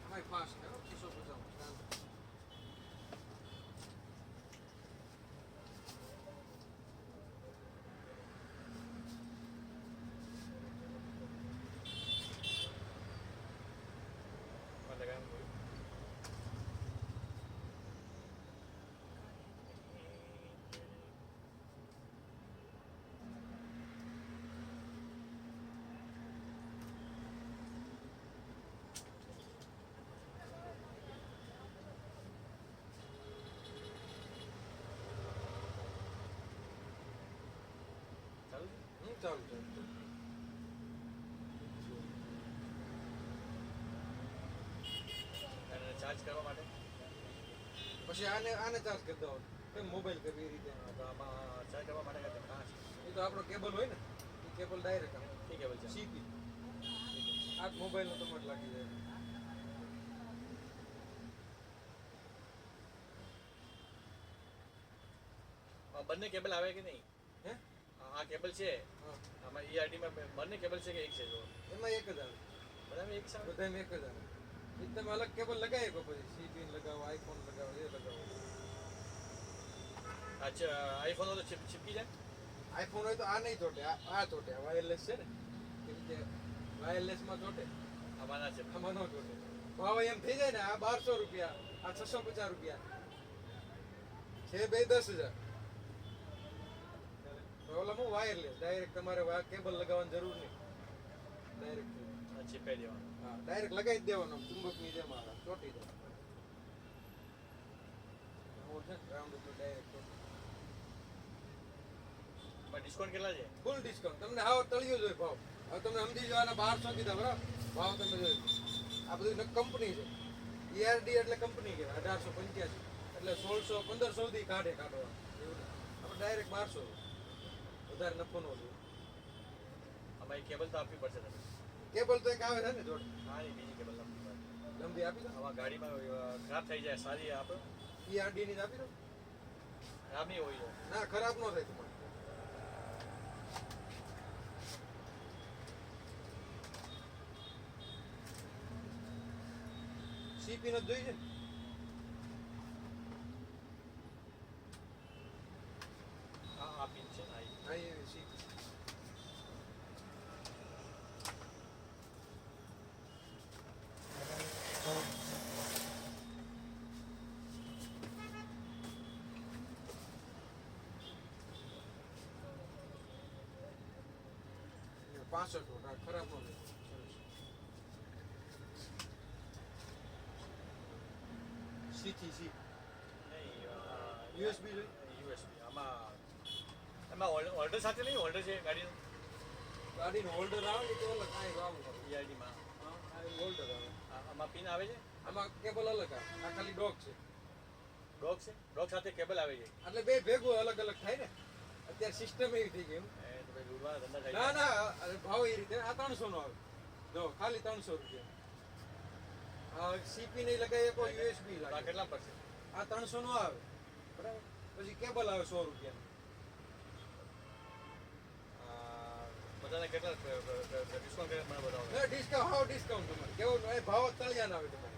આમાં ફાસ્ટ છે 650 સ્ટાન્ડર્ડ લગાવ્યું ચાલુ ચાલુ ચાલુ અને ચાર્જ કરવા માટે પછી આને ચાર્જ કરી દેવાનો કેમ મોબાઈલ કરવી એ રીતે તો આમાં ચાર્જ કરવા માટે કાં છે એ તો આપણો કેબલ હોય ને એ કેબલ ડાયરેક્ટ આવે ઠીક કેબલ છે સીધી આ મોબાઈલનો તમારે લાગી જાય બંને કેબલ આવે કે નહીં હે આ કેબલ છે હા આમાં ઈઆરડીમાં બંને કેબલ છે કે એક છે જો એમાં એક જ આવે બરાબર એક સાથે બધામાં એક જ આવે એ તમે અલગ કેબલ લગાવી શકો પછી સીપીન લગાવો આઈફોન લગાવો એ લગાવો અચ્છા આઈફોન તો ચીપકી જાય આઈફોન હોય તો આ નહીં ચોટે આ ચોટે આ વાયરલેસ છે ને એ રીતે વાયરલેસમાં ચોટે આમાં ના છે આમાં ન ચોટે ભાવ એમ થઈ જાય ને આ 1200 રૂપિયા આ 650 રૂપિયા છે બે 10,000 ઓલા હું વાયરલેસ ડાયરેક્ટ તમારે કેબલ લગાવવાની જરૂર નહીં ડાયરેક્ટ ચીપાઈ દેવાનું હા ડાયરેક્ટ લગાવી જ દેવાનો ચુંબકની જેમ આવે ચોટી જાય હું છે રાઉન્ડ ઉપર ડાયરેક્ટ ડિસ્કાઉન્ટ કેટલા છે? ફૂલ ડિસ્કાઉન્ટ તમને હાવ તળિયો જ હોય ભાવ હવે તમે સમજી જાવ આના 1200 કીધા બરાબર ભાવ તમે જોઈ આ બધું કંપની છે ERD એટલે કંપની કહેવાય 1885 એટલે 1600 1500 સુધી કાઢવા એવું નહીં. આપણે ડાયરેક્ટ 1200 વધારે નફો નો જોઈએ અમારી કેબલ તો આપવી પડશે તમે. કેબલ તો એક આવે છે ને જોડે હા એ બીજી કેબલ આપવી પડશે. લંબી આપી દો આમાં ગાડીમાં ખરાબ થઈ જાય સારી આપો. ERD ની જ આપી દો ખરાબ નહીં હોય તો. ના ખરાબ ન થાય તમારે સીપી નથી જોઈ છે ને? હા આપી જ છે ને આ. હા એ સીપી ₹65 ખરાબ ન થાય સી થી સી નહીં USB જોઈ USB આમાં એમાં હોલ્ડર સાથે નહીં હોલ્ડર છે ગાડીનું ગાડીનો હોલ્ડર આવે ને તો અલગ કાંઈ વાવું પડે ERDમાં. હા હોલ્ડર આવે આમાં પિન આવે છે આમાં કેબલ અલગ આવે આ ખાલી ડોક છે ડોગ છે ડોગ સાથે કેબલ આવે છે. એટલે બે ભેગું અલગ અલગ થાય ને અત્યારે સિસ્ટમ એવી થઈ ગઈ એમ. એ તો ભાઈ લૂંટવાના ધંધા થાય ના ના અરે ભાવ એ રીતે આ 300 નો આવે જો ખાલી ₹300 આ સીપી નહીં લગાવીએ કોઈ USB તો આ લાગે કેટલા પડશે? આ 300 નો આવે બરાબર પછી કેબલ આવે ₹100 બધાને કેટલા ડિસ્કાઉન્ટ કરે મને બતાવો. ના ડિસ્કાઉન્ટ હાવ ડિસ્કાઉન્ટ તમારે કેવું એ ભાવ જ તળિયાના આવે તમારે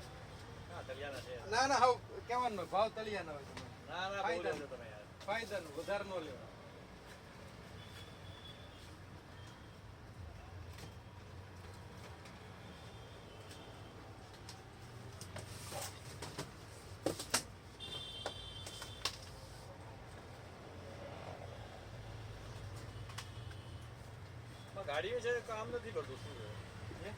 હા તલિયાના છે. ના ના હાવ કેવાનું ભાવ તળિયાના આવે તમારે ના ના બહુ લેજો તમે યાર. ફાયદાનું વધારે ન લેવા પણ ગાડી છે કામ નથી કરતું શું છે? હે?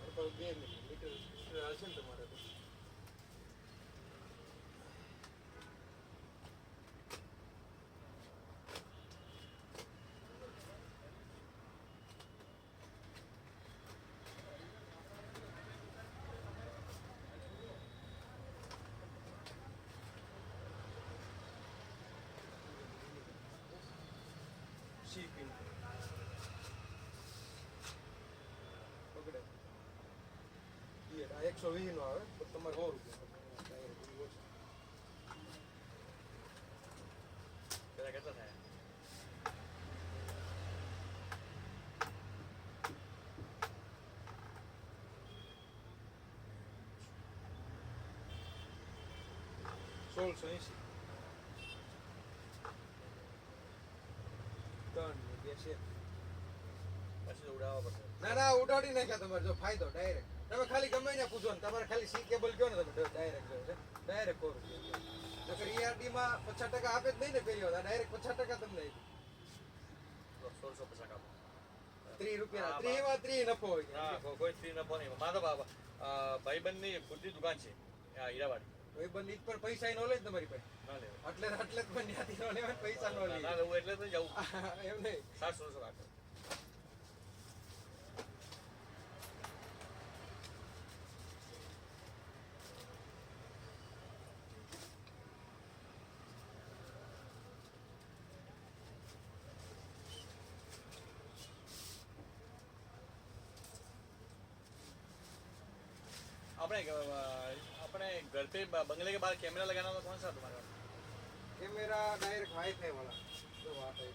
લગભગ 2 મીટર હશે ને તમારે તો સીપી પકડે આ 120 નો આવે તો તમારે ₹100 પેલા કેટલા થાય? ₹1680 ત્રણ ને બે છે પછી તો ઉડાવવા પડશે. ના ના ઉડાડી નાખ્યા તમારે જો ફાયદો ડાયરેક્ટ તમે ખાલી ગમે ને પૂછો ને તમારે ખાલી સી કેબલ કયો ને તમે ડાયરેક્ટ જો ડાયરેક્ટ ₹100 નકર ERD માં 50% આપે જ નહીં ને પેલી વાર ડાયરેક્ટ 50% તમને આપી. 1650 કાપો. ₹30 30 એવા 30 નફો હોય ના કોઈ ફ્રી નફો નહીં. મારા ભાઈબંધની ખુદની દુકાન છે આ હીરાવાડી. એ બંધ ઈ પર પૈસા નો લે ને તમારી પાસે ના લેવા. એટલે એટલે જ પણ ત્યાંથી નો લેવાય ને પૈસા નો લે ના લેવું એટલે તો જવું. એમ નહીં 700 કાઢો. अपने घर पे बंगले के बाहर कैमरा लगाना तो कौन सा तुम्हारे पास? कैमरा डायरेक्ट वाईफाई वाला जो आता है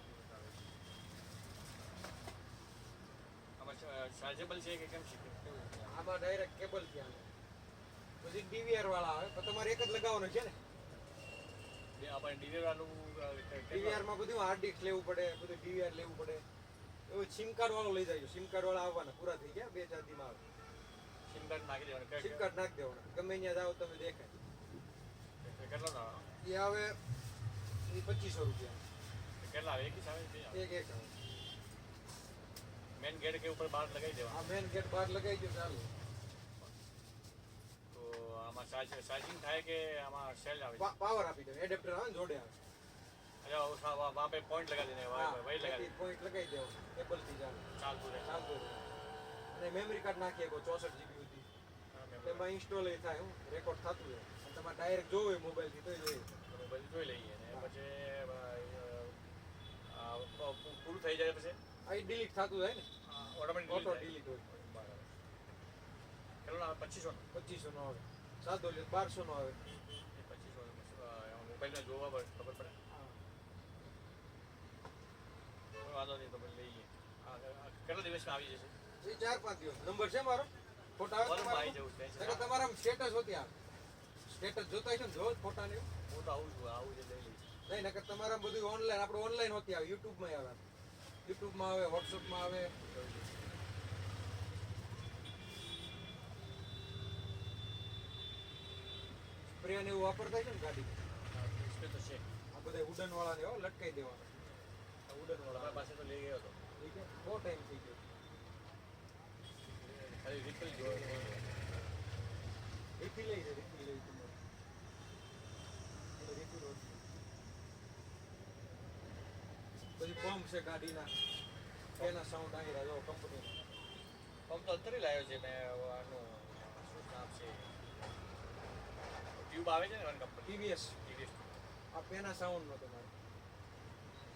ચાર્જેબલ છે કે કેમ છે? આમાં ડાયરેક્ટ કેબલ થી આવે પછી ડીવીઆર વાળા આવે પણ તમારે એક જ લગાવવાનું છે ને આપણે ડીવીઆર વાળું ડીવીઆર માં બધું હાર્ડ ડિસ્ક લેવું પડે બધું ડીવીઆર લેવું પડે એવું સિમ કાર્ડ વાળો લઈ જાય સિમ કાર્ડ વાળા આવવાના પૂરા થઈ ગયા 2-4 દીમાં આવે સિમ કાર્ડ નાખી દેવાનું સિમ કાર્ડ નાખી દેવાના ગમે ત્યાં જાઓ તમે દેખાય કેટલો ના એ આવે એ 2500 રૂપિયા કેટલા આવે એક આવે એક આવે મેન ગેટ કે ઉપર બહાર લગાવી દેવા આ મેન ગેટ બહાર લગાવી દો ચાલુ તો આમાં ચાર્જિંગ થાય કે આમાં સેલ આવે પાવર આપી દો એડેપ્ટર આવે ને જોડે આવે અરે વहाँ पे पॉइंट लगा देने वही लगा देने પોઈન્ટ લગાવી દેવો કેબલ થી चालू रहे ચાલતું રહે અને મેમરી કાર્ડ નાખી શકો 64 GB સુધી એમાં ઇન્સ્ટોલ થાય હું રેકોર્ડ થતું રહે અને તમારે ડાયરેક્ટ જોવું હોય મોબાઈલ થી તો જોઈએ મોબાઈલ જોઈ લઈએ ને પછી પૂરું થઈ જાય પછી આ ડિલીટ થતું જાય ને ઓટોમેટિક ઓટો ડિલીટ હોય બરાબર કેટલો આવે 2500 2500 નો આવે સાદો લે 1200 નો આવે 2500 મોબાઈલમાં જોવા પર ખબર પડે કોઈ વાંધો નહીં તો પછી લઈએ કેટલા દિવસમાં આવી જશે એ 4-5 દિવસ નંબર છે મારો ફોટા આવે બરાબર આવી જવું છે તમારા સ્ટેટસ હોતી આવે સ્ટેટસ જોતા હશો ને જો ફોટા ને હું તો આવું છું આવું છે લઈ લઈશ નહીં નકર તમારા બધું ઓનલાઈન આપણે ઓનલાઈન હોતી આવે યુટ્યુબ માં આવે યુટ્યુબ માં આવે વોટ્સઅપ માં આવે સ્પ્રે ને એવું વાપરતા છે ને ગાડી સ્પે તો છે આ બધા વુડન વાળા ને હો લટકાઈ દેવાના વુડન વાળા તમારા પાસે તો લઈ ગયો હતો ઠીક છે બહુ ટાઈમ થઈ ગયો ખાલી રિપલ જોયો રીફી લઈ તમારે રીફી પછી પંપ છે ગાડીના એના સાઉન્ડ આવી રહ્યા જો કંપનીના પંપ તો અત્યારે લાવ્યો છે મેં આનું શું નામ છે ટ્યુબ આવે છે ને વન કંપની ટીવીએસ આ પેના સાઉન્ડ નો તમારે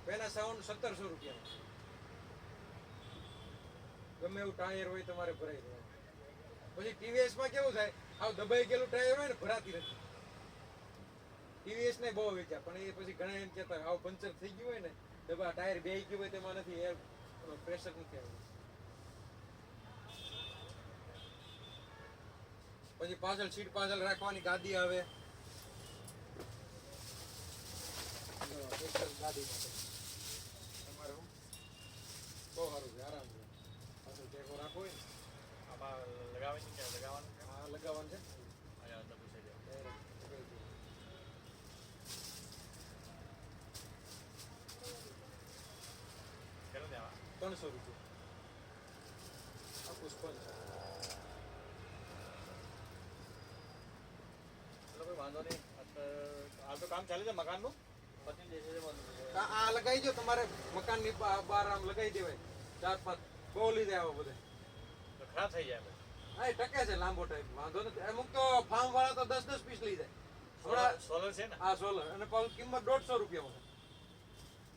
પેના સાઉન્ડ 1700 રૂપિયાનો ગમે એવું ટાયર હોય તમારે ભરાઈ દેવાનું પછી ટીવીએસ માં કેવું થાય આવ દબાઈ ગયેલું ટાયર હોય ને ભરાતી નથી ટીવીએસ ને બહુ વેચ્યા પણ એ પછી ઘણા એમ કહેતા આવ પંચર થઈ ગયું હોય ને દબા ટાયર બેહી ગયું હોય તેમાં નથી એર પ્રેશર નથી આવ્યું પછી પાછળ સીટ પાછળ રાખવાની ગાદી આવે ગાડી માટે તમારે હું બહુ સારું છે આરામ છે પાછળ ટેકો રાખવો હોય ને આમાં લગાવે છે કે લગાવવાનું છે આ લગાવવાનું છે અહીંયા અંદર પૂછાઈ જાય Direct લગાવી દો. કેટલું દેવા 300 રૂપિયા આખું સ્પંજ ચલો કોઈ વાંધો નહીં હાલ તો કામ ચાલે છે મકાનનું પતિ જશે છે વાંધો નહીં. આ લગાવી દો તમારે મકાનની બહાર આમ લગાવી દેવાય 4-5 બહુ લીધે આવો બધે તો ખરાબ થઈ જાય પછી. હા એ ટકે છે લાંબો ટાઈમ વાંધો નથી અમુક તો ફાર્મ વાળા તો 10-10 પીસ લઈ જાય હમણાં સોલર છે ને આ સોલર અને પાછું કિંમત 150 રૂપિયામાં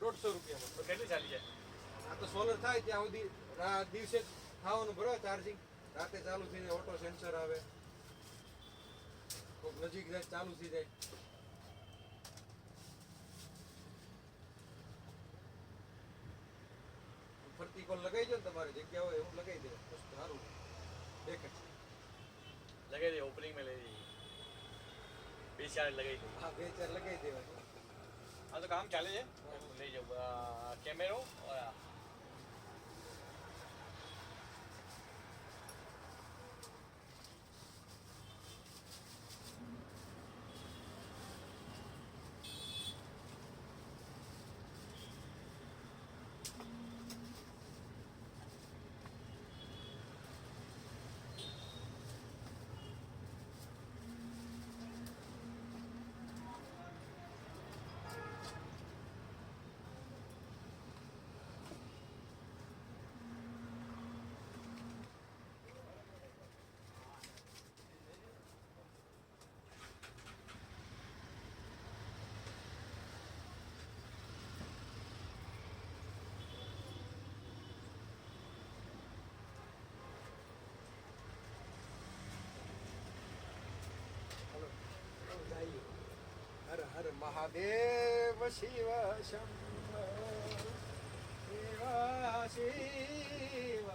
150 રૂપિયામાં તો કેટલી ચાલી જાય આ તો સોલર થાય ત્યાં સુધી દિવસે ખાવાનું બરાબર ચાર્જિંગ રાતે ચાલુ થઈ જાય ઓટો સેન્સર આવે કોઈક નજીક જાય ચાલુ થઈ જાય ફરતી કોલ લગાવી દો ને તમારે જગ્યા હોય એવું લગાવી દે બસ સારું દેખાય લગાવી દે ઓપનિંગ में ले ली 20 લગાવી દે હા 2-4 લગાવી દેવાય હા તો કામ ચાલે છે લઈ જાઉં કેમેરો और આ હર હર મહાદેવ શિવ શંભ શિવ શિવ